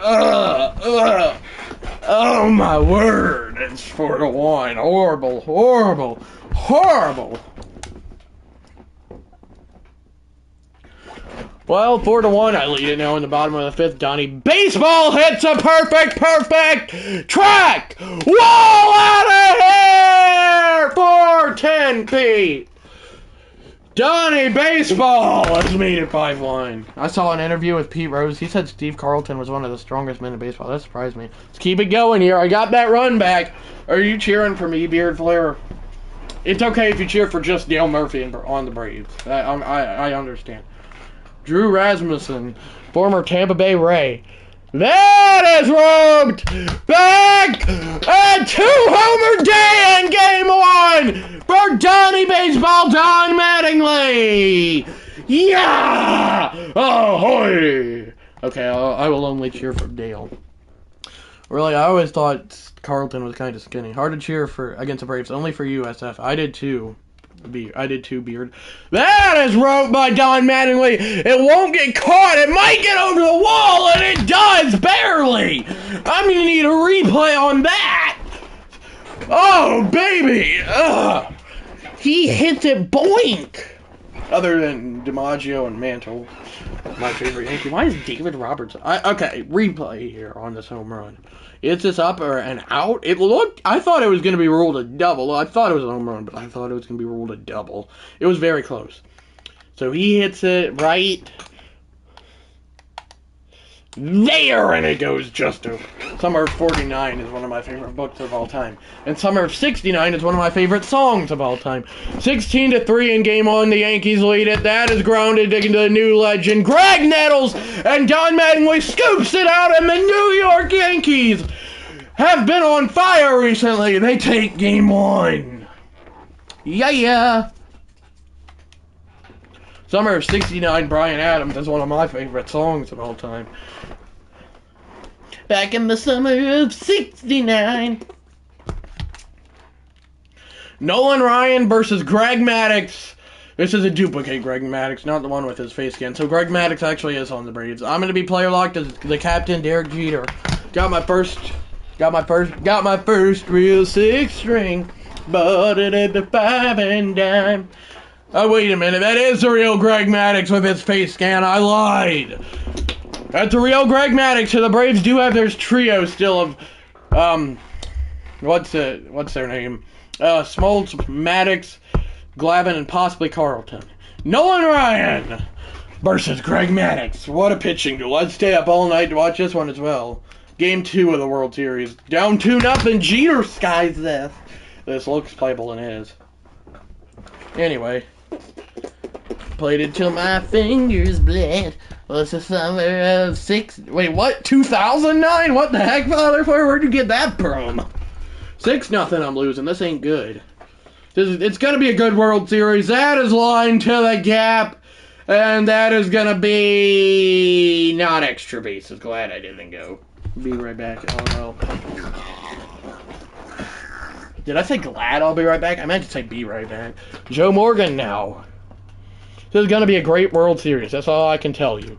Oh my word. It's 4-1. Horrible, horrible, horrible. Well, 4-1, I lead it now in the bottom of the 5th. Donnie Baseball hits a perfect track! Wall out of here for 10 feet! Donnie Baseball has made it 5-1. I saw an interview with Pete Rose. He said Steve Carlton was one of the strongest men in baseball. That surprised me. Let's keep it going here. I got that run back. Are you cheering for me, Beard Flair? It's okay if you cheer for just Dale Murphy on the Braves. I understand. Drew Rasmussen, former Tampa Bay Ray. That is roped back. A 2-homer day in Game 1 for for Donnie Baseball Don Mattingly! Yeah! Ahoy! Okay, I will only cheer for Dale. Really, I always thought Carlton was kind of skinny. Hard to cheer for against the Braves, only for USF. I did too. Beard. That is wrote by Don Mattingly. It won't get caught. It might get over the wall, and it does, barely. I'm going to need a replay on that. Oh, baby. Ugh. He hits it boink. Other than DiMaggio and Mantle, my favorite Yankee. Why is David Roberts? Okay, replay here on this home run. Is this up or an out? I thought it was going to be ruled a double. I thought it was a home run, but I thought it was going to be ruled a double. It was very close. So he hits it right there, and it goes just over. Summer of 49 is one of my favorite books of all time. And Summer of 69 is one of my favorite songs of all time. 16-3 in game one, the Yankees lead it. That is grounded into the new legend, Graig Nettles, and Don Mattingly scoops it out, and the New York Yankees have been on fire recently. They take game one. Yeah. Summer of 69, Bryan Adams is one of my favorite songs of all time. Back in the summer of 69. Nolan Ryan versus Greg Maddux. This is a duplicate Greg Maddux, not the one with his face scan. So Greg Maddux actually is on the Braves. I'm gonna be player locked as the captain, Derek Jeter. Got my first real 6-string. Bought it at the 5 and dime. Oh, wait a minute. That is the real Greg Maddux with his face scan. I lied. That's the real Greg Maddux. So the Braves do have their trio still of, what's their name? Smoltz, Maddux, Glavine, and possibly Carlton. Nolan Ryan versus Greg Maddux. What a pitching duel. I'd stay up all night to watch this one as well. Game 2 of the World Series. Down 2-0. Jeter skies this. This looks playable and is. Anyway. Played it till my fingers bled. Was the summer of 2009? What the heck, Father? Where'd you get that from? 6-0, I'm losing. This ain't good. It's gonna be a good World Series. That is line to the gap. And that is gonna be not extra bases. Glad I didn't go. Be right back. Oh no. Did I say glad I'll be right back? I meant to say be right back. Joe Morgan now. This is going to be a great World Series. That's all I can tell you.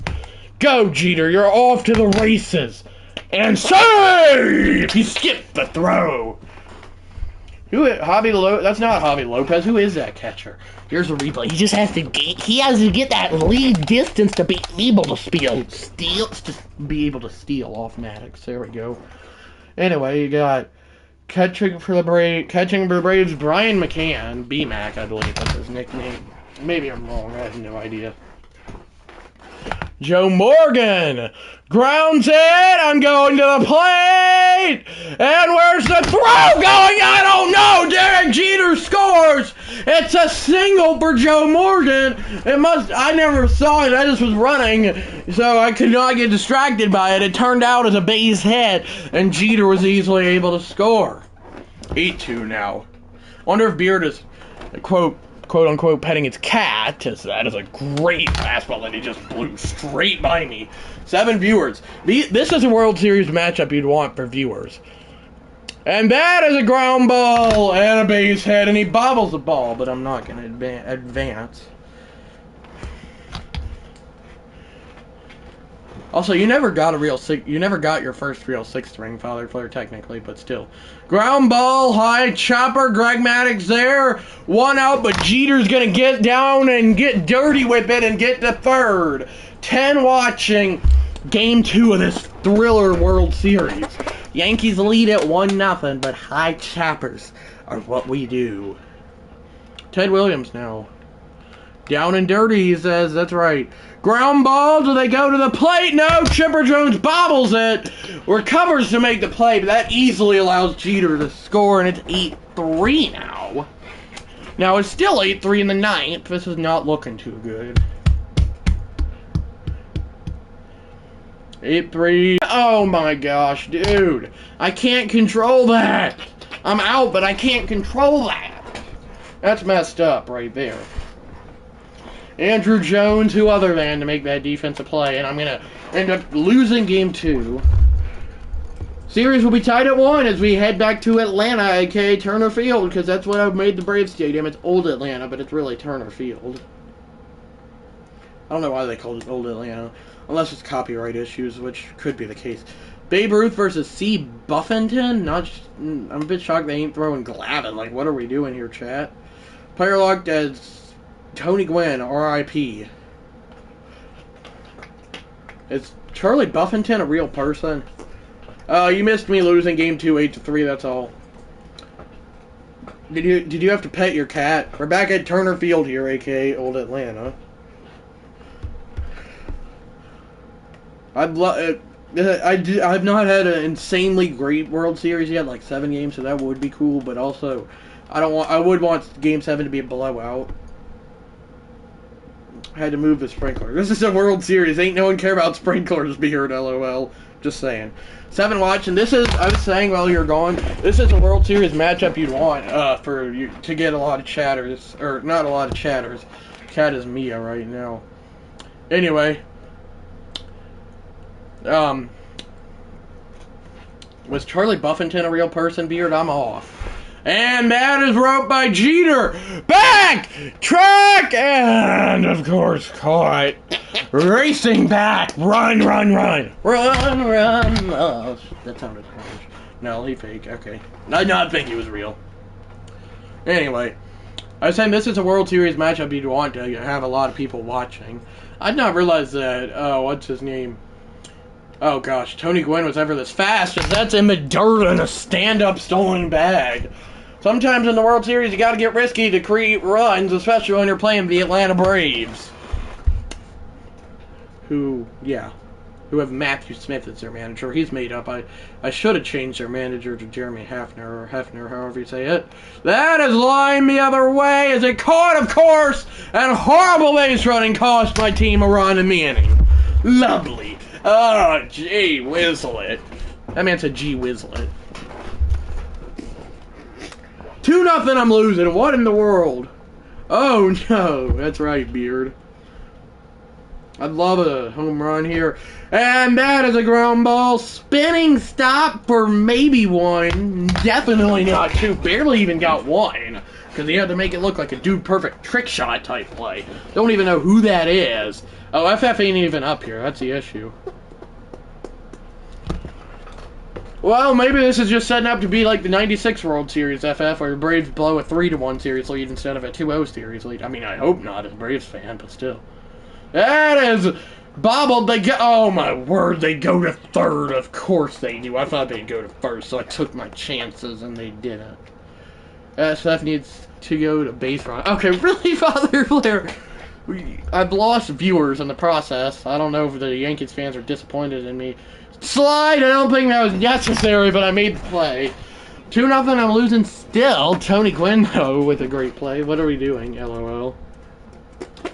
Go, Jeter. You're off to the races. And save! He skipped the throw. That's not Javi Lopez. Who is that catcher? Here's a replay. He just has to get that lead distance to be able to steal off Maddux. There we go. Anyway, you got catching for the Braves, Brian McCann, B-Mac, I believe that's his nickname. Maybe I'm wrong. I have no idea. Joe Morgan grounds it. I'm going to the plate. And where's the throw going? I don't know. Derek Jeter scores. It's a single for Joe Morgan. I never saw it. I just was running, so I could not get distracted by it. It turned out as a base hit, and Jeter was easily able to score. 8-2 now. Wonder if Beard is, quote-unquote, petting its cat, as that is a great fastball that he just blew straight by me. 7 viewers. This is a World Series matchup you'd want for viewers. And that is a ground ball and a base hit, and he bobbles the ball, but I'm not going to advance. Also, you never got your first real 6-string Father player technically, but still. Ground ball, high chopper, Greg Maddux there. 1 out, but Jeter's going to get down and get dirty with it and get to third. 10 watching game 2 of this thriller World Series. Yankees lead at 1-0, but high choppers are what we do. Ted Williams now. Down and dirty, he says. That's right. Ground ball. Do they go to the plate? No. Chipper Jones bobbles it. Recovers to make the play, but that easily allows Jeter to score, and it's 8-3 now. Now, it's still 8-3 in the 9th. This is not looking too good. 8-3. Oh, my gosh, dude. I can't control that. I'm out, but I can't control that. That's messed up right there. Andrew Jones, who other than to make that defensive play, and I'm going to end up losing game 2. Series will be tied at 1 as we head back to Atlanta, aka Turner Field, because that's what I've made the Braves Stadium. It's Old Atlanta, but it's really Turner Field. I don't know why they called it Old Atlanta, unless it's copyright issues, which could be the case. Babe Ruth versus C. Buffington? I'm a bit shocked they ain't throwing Glavine. Like, what are we doing here, chat? Player locked as Tony Gwynn, R.I.P. Is Charlie Buffington a real person? You missed me losing game 2, 8-3, that's all. Did you have to pet your cat? We're back at Turner Field here, aka Old Atlanta. I've not had an insanely great World Series yet, like 7 games, so that would be cool. But also, I would want Game 7 to be a blowout. I had to move the sprinkler. This is a World Series. Ain't no one care about sprinklers beard, LOL. Just saying. 7 watching. This is, I was saying while you're gone, this is a World Series matchup you'd want for you to get a lot of chatters, or not a lot of chatters. Cat is Mia right now. Anyway. Was Charlie Buffington a real person, beard? I'm off. And that is roped by Jeter. Back! Track! And, of course, caught. Racing back. Run, run, run. Run, run. Oh, that sounded cringe. No, he fake. Okay. I not think he was real. Anyway. I was saying this is a World Series matchup you'd want to have a lot of people watching. I'd not realized that, what's his name? Oh gosh, Tony Gwynn was ever this fast, as that's in the dirt in a stand-up stolen bag. Sometimes in the World Series, you gotta get risky to create runs, especially when you're playing the Atlanta Braves. Who have Matthew Smith as their manager. He's made up. I should have changed their manager to Jeremy Hefner, or Hefner, however you say it. That is line the other way as it caught, of course, and horrible base running cost my team a run in the inning. Lovely. Oh, gee whizzlet. That man said gee whizzlet. 2-0 I'm losing. What in the world? Oh, no. That's right, beard. I'd love a home run here. And that is a ground ball. Spinning stop for maybe 1. Definitely not 2. Barely even got 1. Because he had to make it look like a dude perfect trick shot type play. Don't even know who that is. Oh, FF ain't even up here. That's the issue. Well, maybe this is just setting up to be like the 96 World Series FF, where the Braves blow a 3-1 series lead instead of a 2-0 series lead. I mean, I hope not as a Braves fan, but still. That is bobbled. They go. Oh my word! They go to third. Of course they do. I thought they'd go to first, so I took my chances, and they didn't. SF needs to go to base run. Okay, really, Father Blair? I've lost viewers in the process. I don't know if the Yankees fans are disappointed in me. Slide! I don't think that was necessary, but I made the play. 2-0, I'm losing still. Tony Gwynn, though, with a great play. What are we doing, LOL?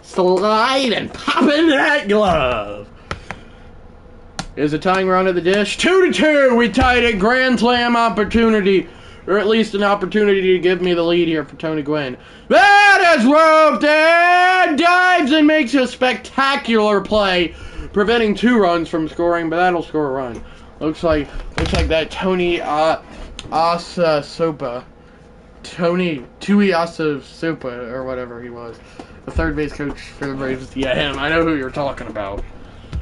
Slide and pop in that glove. Is a tying run at the dish. 2-2. We tied it. Grand Slam opportunity. Or at least an opportunity to give me the lead here for Tony Gwynn. That is roped and dives and makes a spectacular play, preventing 2 runs from scoring, but that'll score a run. Looks like that Tony Asasopa. Tony Tui Asasopa, or whatever he was. The third base coach for the Braves. Yeah, him. I know who you're talking about.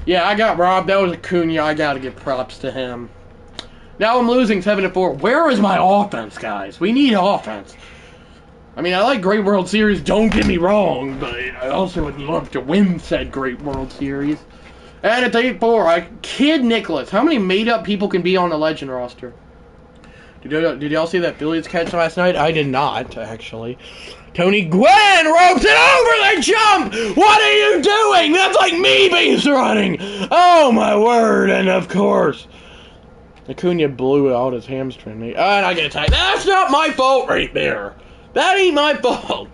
Yeah, I got robbed. That was Acuna. I gotta give props to him. Now I'm losing 7-4. Where is my offense, guys? We need offense. I mean, I like Great World Series, don't get me wrong, but I also would love to win said Great World Series. And it's 8-4. Kid Nicholas. How many made-up people can be on the Legend roster? Did y'all see that Phillies catch last night? I did not, actually. Tony Gwynn ropes it over the jump! What are you doing? That's like me base running! Oh, my word, and of course... Acuna blew out his hamstring. And I get attacked. That's not my fault right there. That ain't my fault.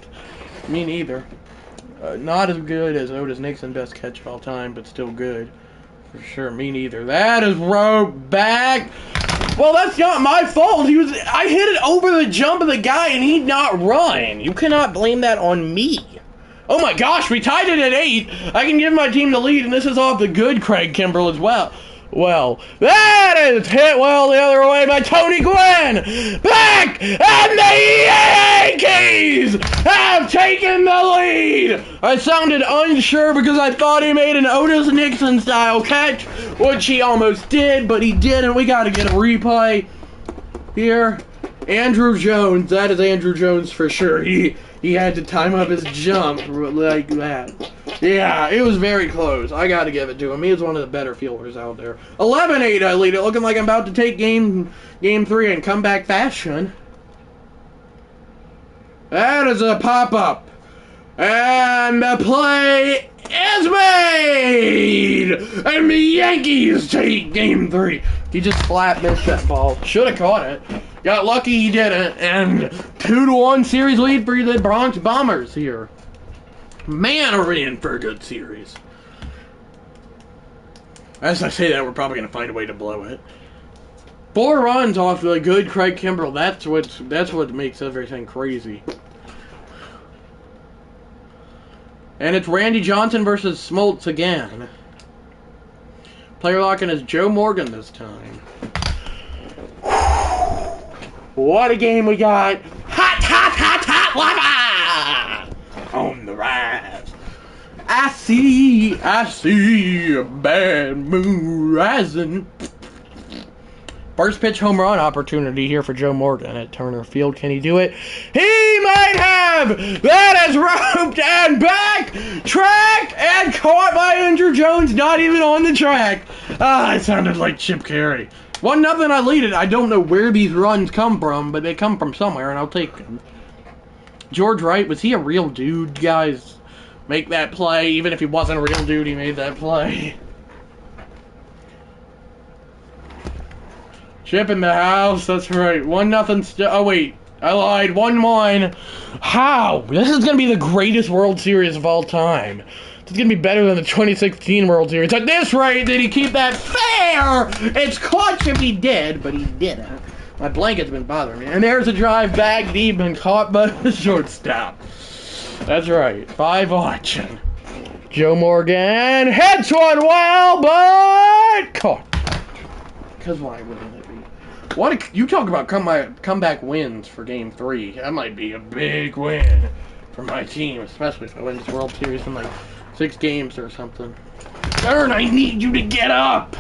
Me neither. Not as good as Otis Nixon, best catch of all time, but still good. For sure, me neither. That is roped back. Well, that's not my fault. I hit it over the jump of the guy and he'd not run. You cannot blame that on me. Oh my gosh, we tied it at 8. I can give my team the lead, and this is off the good Craig Kimbrell as well. Well, that is hit well the other way by Tony Gwynn. Back, and the Yankees have taken the lead. I sounded unsure because I thought he made an Otis Nixon style catch, which he almost did, but he didn't. We got to get a replay here. Andrew Jones, that is Andrew Jones for sure. He had to time up his jump like that. Yeah, it was very close. I got to give it to him. He is one of the better fielders out there. 11-8, I lead it. Looking like I'm about to take game 3 in comeback fashion. That is a pop-up. And the play is made! And the Yankees take game 3. He just flat missed that ball. Should have caught it. Got lucky he didn't. And 2-1 series lead for the Bronx Bombers here. Man, are we in for a good series. As I say that, we're probably going to find a way to blow it. 4 runs off the good Craig Kimbrell. That's what makes everything crazy. And it's Randy Johnson versus Smoltz again. Player locking is Joe Morgan this time. What a game we got. Hot lava! On the rise. I see a bad moon rising. First pitch home run opportunity here for Joe Morgan at Turner Field. Can he do it? He might have! That is roped and back! Tracked and caught by Andrew Jones, not even on the track. Ah, it sounded like Chip Carey. 1-0, I lead it. I don't know where these runs come from, but they come from somewhere, and I'll take them. George Wright, was he a real dude, guys? Make that play. Even if he wasn't a real dude, he made that play. Chip in the house, that's right. 1-0 oh wait, I lied. 1-1. How? This is going to be the greatest World Series of all time. It's going to be better than the 2016 World Series. At this rate, did he keep that fair? It's clutch if he did, but he didn't. My blanket's been bothering me. And there's a drive back deep and caught by the shortstop. That's right. 5 watching. Joe Morgan hits one well, but caught. Because why wouldn't it be? You talk about comeback wins for Game 3. That might be a big win for my team, especially if I win this World Series in like 6 games or something. Ern, I need you to get up!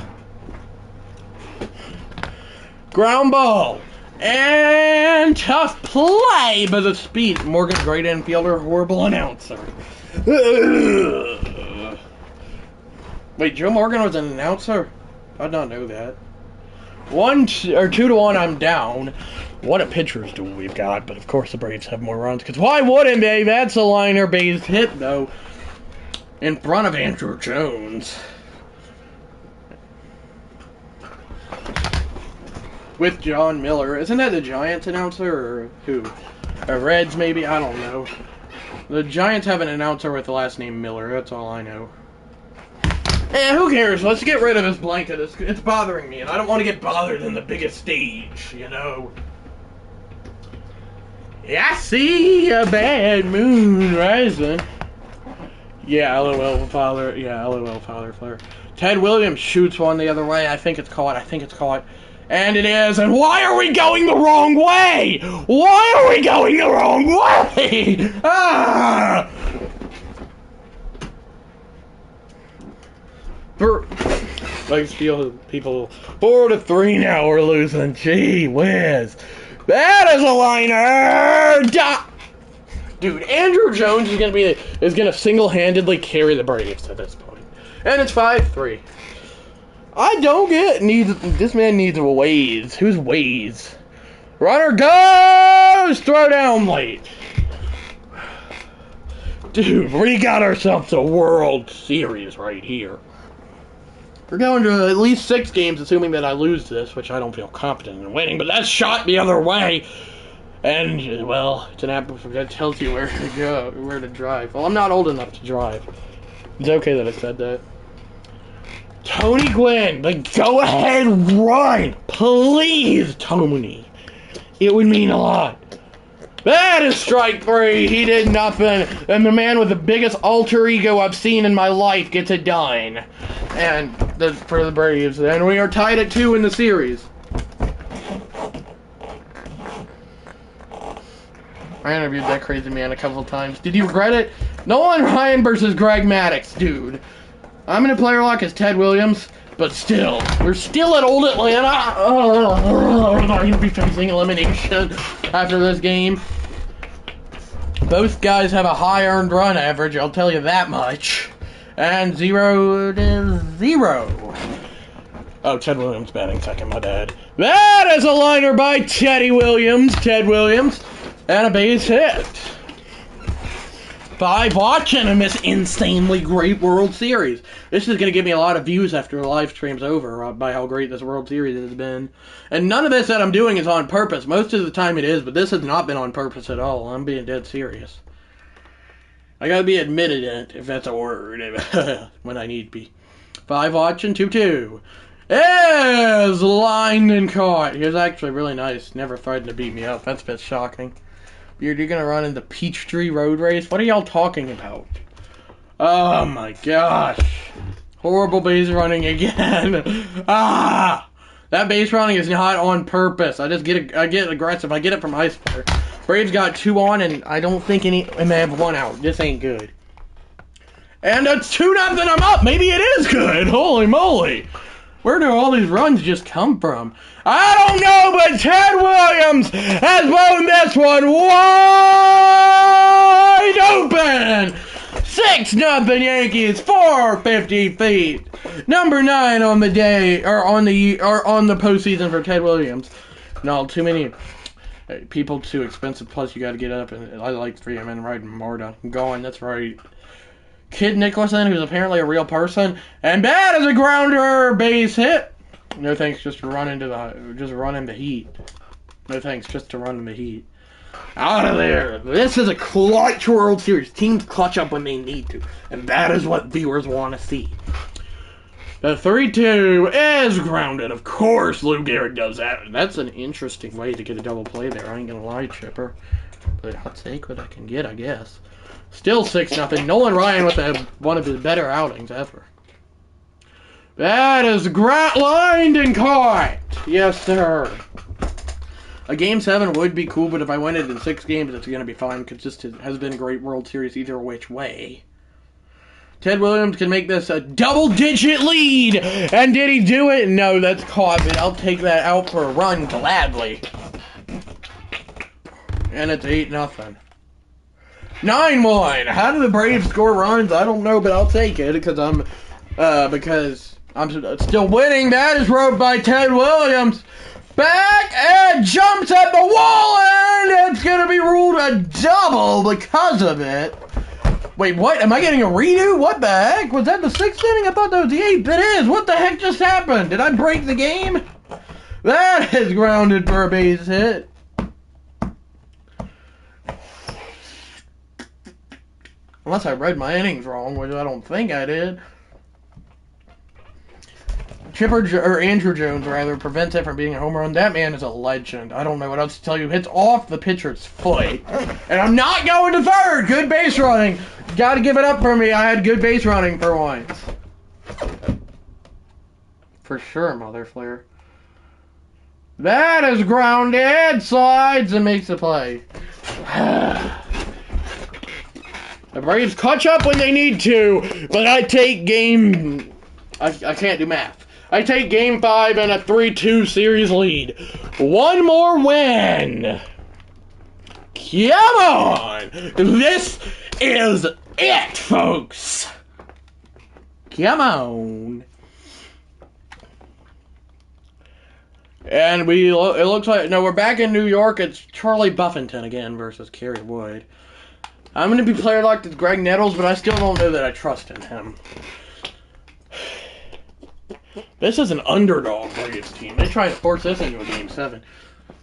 Ground ball. And tough play by the speed. Morgan, great infielder, horrible announcer. Wait, Joe Morgan was an announcer? I did not know that. 2-1, I'm down. What a pitcher's duel we've got, but of course the Braves have more runs, because why wouldn't they? That's a liner base hit, though, in front of Andrew Jones. With John Miller. Isn't that the Giants announcer, or who? Or Reds, maybe? I don't know. The Giants have an announcer with the last name Miller, that's all I know. Who cares? Let's get rid of this blanket. It's bothering me, and I don't want to get bothered in the biggest stage, you know. I see a bad moon rising. Yeah, LOL, Father. Yeah, LOL, Father Flare. Ted Williams shoots one the other way. I think it's caught. And it is. And why are we going the wrong way? Why are we going the wrong way? Ah! Like steel people 4-3 now we're losing. Gee whiz. That is a liner. Dude, Andrew Jones is gonna single-handedly carry the Braves at this point. And it's 5-3. I don't get this man needs a Waze. Who's Waze? Runner goes! Throw down late. Dude, we got ourselves a World Series right here. We're going to at least 6 games, assuming that I lose this, which I don't feel confident in winning, but that's shot the other way. And, well, it's an app that tells you where to go, where to drive. Well, I'm not old enough to drive. It's okay that I said that. Tony Gwynn, the go-ahead run. Please, Tony. It would mean a lot. That is strike 3. He did nothing. And the man with the biggest alter ego I've seen in my life gets a dime. And for the Braves. And we are tied at 2 in the series. I interviewed that crazy man a couple of times. Did you regret it? Nolan Ryan versus Greg Maddux, dude. I'm in a player lock as Ted Williams, but still, we're still at Old Atlanta. We're going to be facing elimination after this game. Both guys have a high earned run average, I'll tell you that much. And 0-0. Oh, Ted Williams batting second, my bad. That is a liner by Teddy Williams. Ted Williams. And a base hit. By watching in this insanely great World Series. This is going to give me a lot of views after the live stream's over by how great this World Series has been. And none of this that I'm doing is on purpose. Most of the time it is, but this has not been on purpose at all. I'm being dead serious. I gotta be admitted in it, if that's a word, when I need to be. 5 watching, 2-2. Is lined and caught. He was actually really nice. Never threatened to beat me up. That's a bit shocking. You're gonna run in the Peachtree Road Race? What are y'all talking about? Oh my gosh. Horrible base running again. That base running is not on purpose. I get aggressive. I get it from Ice Player. Braves got 2 on, and I don't think and they have 1 out. This ain't good. And it's 2-0. I'm up. Maybe it is good. Holy moly. Where do all these runs just come from? I don't know, but Ted Williams has blown this one wide open. 6-0 Yankees, 450 feet. Number 9 on the day, or on the postseason for Ted Williams. No, too many people, too expensive. Plus, you got to get up, and I like 3 men riding Marta. I'm going. That's right. Kid Nicholson, who's apparently a real person, and bad as a grounder base hit. No thanks, just to run into heat. No thanks, just to run in the heat. Out of there. This is a clutch World Series. Teams clutch up when they need to, and that is what viewers want to see. The 3-2 is grounded. Of course, Lou Gehrig does that. That's an interesting way to get a double play there. I ain't gonna lie, Chipper. But I'll take what I can get, I guess. Still 6-0. Nolan Ryan with one of his better outings ever. That is lined and caught. Yes, sir. A Game 7 would be cool, but if I win it in 6 games, it's going to be fine, because this has been a great World Series either which way. Ted Williams can make this a double-digit lead. And did he do it? No, that's caught, but I'll take that out for a run gladly. And it's 8-0. 9-1. How do the Braves score runs? I don't know, but I'll take it because I'm still winning. That is rode by Ted Williams. Back and jumps at the wall, and it's gonna be ruled a double because of it. Wait, what? Am I getting a redo? What the heck? Was that the 6th inning? I thought that was the 8th. It is. What the heck just happened? Did I break the game? That is grounded for a base hit. Unless I read my innings wrong, which I don't think I did. Andrew Jones, rather, prevents it from being a home run. That man is a legend. I don't know what else to tell you. Hits off the pitcher's foot. And I'm not going to third. Good base running. Got to give it up for me. I had good base running for once. For sure, Mother Flare. That is grounded. Slides and makes the play. The Braves catch up when they need to, but I take game... I can't do math. I take Game 5 and a 3-2 series lead. One more win. Come on. This is it, folks. Come on. And it looks like... No, we're back in New York. It's Charlie Buffington again versus Kerry Wood. I'm going to be player locked as Graig Nettles, but I still don't know that I trust in him. This is an underdog Braves team. They try to force this into a Game 7.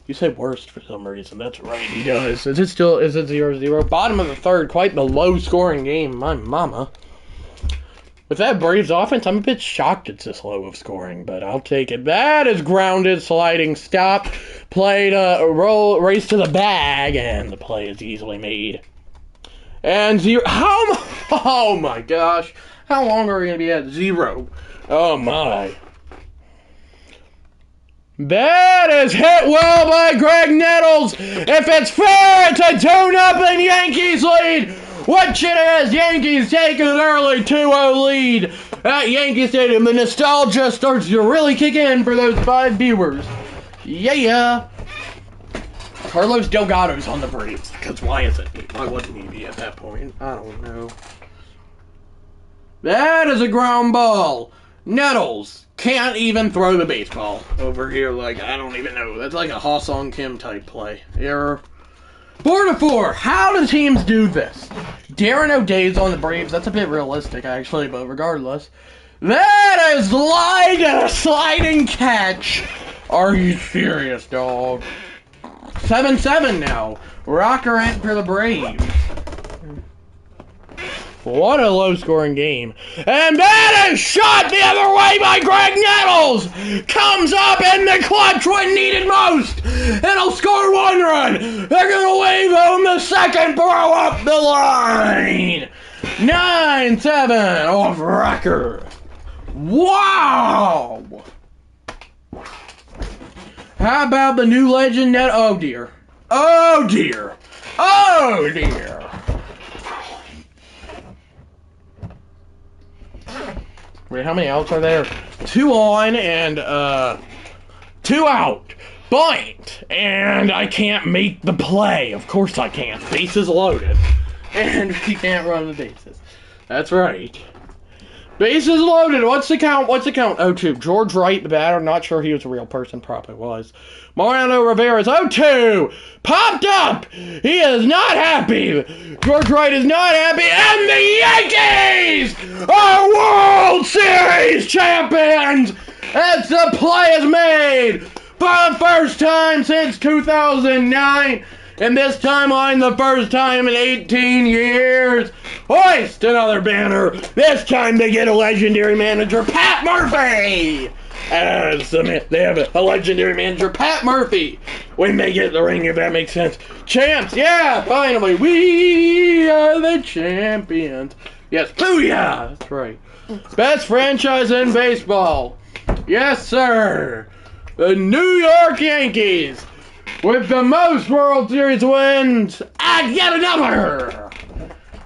You say worst for some reason. That's right, he does. Is it 0-0? Bottom of the 3rd, quite the low-scoring game. My mama. With that Braves offense, I'm a bit shocked it's this low of scoring, but I'll take it. That is grounded, sliding, stop, play to roll, race to the bag, and the play is easily made. And 0. Oh my gosh. How long are we going to be at 0? Oh my. That is hit well by Graig Nettles. If it's fair, it's a 2-0 Yankees lead. Which it is. Yankees take an early 2-0 lead at Yankee Stadium. The nostalgia starts to really kick in for those 5 viewers. Yeah. Carlos Delgado's on the Braves. Because why isn't he? Why wasn't he at that point? I don't know. That is a ground ball. Nettles can't even throw the baseball over here. Like, I don't even know. That's like a Ha-Sung Kim type play. Error. 4-4. How do teams do this? Darren O'Day's on the Braves. That's a bit realistic, actually, but regardless. That is like a sliding catch. Are you serious, dog? 7-7 now. Rocker in for the Braves. What a low-scoring game. And that is shot the other way by Graig Nettles. Comes up in the clutch when needed most. It'll score 1 run. They're going to wave home the second throw up the line. 9-7 off Rocker. Wow. How about the new legend net? Oh, dear. Oh, dear. Oh, dear. Wait, how many outs are there? 2 on and 2 out. Bunt! And I can't make the play. Of course I can't. Bases loaded. And he can't run the bases. That's right. Bases loaded. What's the count? What's the count? 0-2. George Wright, the batter. Not sure he was a real person. Probably was. Mariano Rivera's 0-2. Popped up. He is not happy. George Wright is not happy. And the Yankees are World Series champions. As the play is made for the first time since 2009. And this timeline, the first time in 18 years. Hoist another banner. This time they get a legendary manager, Pat Murphy. They have a legendary manager, Pat Murphy, when they get the ring, if that makes sense. Champs, yeah, finally. We are the champions. Yes, booyah. That's right. Best franchise in baseball. Yes, sir. The New York Yankees. With the most World Series wins, and yet another!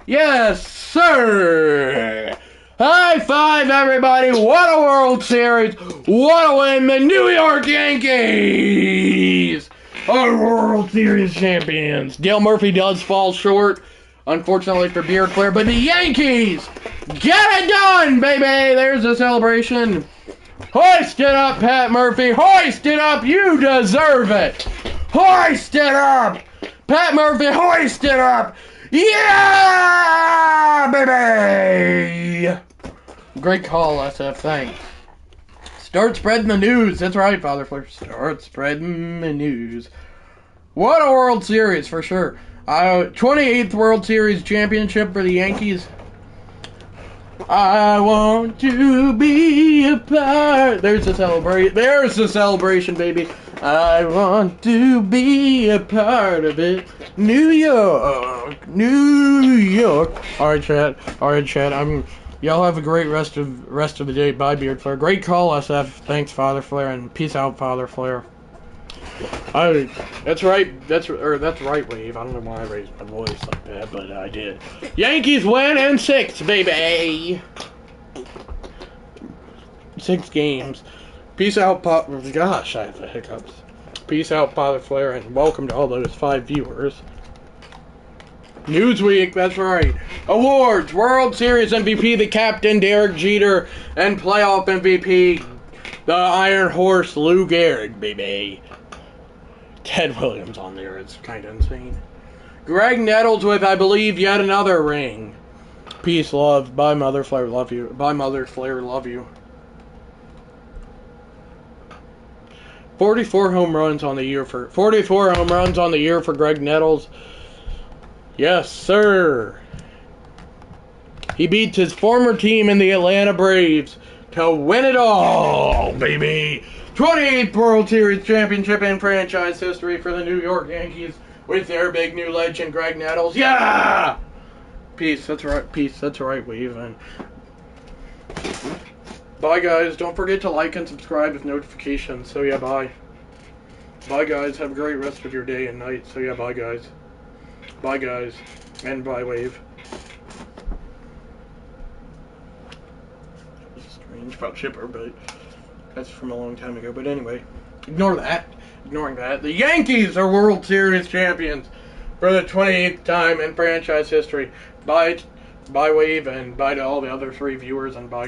Yes, sir! High five, everybody! What a World Series! What a win! The New York Yankees are World Series champions! Dale Murphy does fall short, unfortunately for Beard Flair, but the Yankees get it done, baby! There's the celebration. Hoist it up, Pat Murphy! Hoist it up! You deserve it! Hoist it up! Pat Murphy, hoist it up! Yeah, baby! Great call, SF, thanks. Start spreading the news. That's right, Father Flair. Start spreading the news. What a World Series, for sure. 28th World Series championship for the Yankees. I want to be a part. There's the celebration. There's the celebration, baby. I want to be a part of it. New York, New York. All right, chat. Y'all have a great rest of the day. Bye, Beard Flair. Great call, SF. Thanks, Father Flair, and peace out, Father Flair. That's right. That's right, Wave. I don't know why I raised my voice like that, but I did. Yankees win in 6, baby. 6 games. Peace out, gosh, I have the hiccups. Peace out, Father Flair, and welcome to all those 5 viewers. Newsweek, that's right. Awards: World Series MVP, the captain, Derek Jeter, and playoff MVP, the Iron Horse, Lou Gehrig, baby. Ted Williams on there. It's kind of insane. Graig Nettles with, I believe, yet another ring. Peace, love. Bye, Mother Flair. Love you. Bye, Mother Flair. Love you. 44 home runs on the year for Graig Nettles. Yes, sir. He beats his former team in the Atlanta Braves to win it all, baby. 28th World Series championship in franchise history for the New York Yankees with their big new legend, Graig Nettles. Yeah! Peace, that's right. Peace, that's right, Weave. And bye, guys. Don't forget to like and subscribe with notifications. So, yeah, bye. Bye, guys. Have a great rest of your day and night. So, yeah, bye, guys. Bye, guys. And bye, Wave. Strange about Chipper, but that's from a long time ago. But anyway, ignore that. Ignoring that. The Yankees are World Series champions for the 28th time in franchise history. Bye, Wave, and bye to all the other 3 viewers, and bye.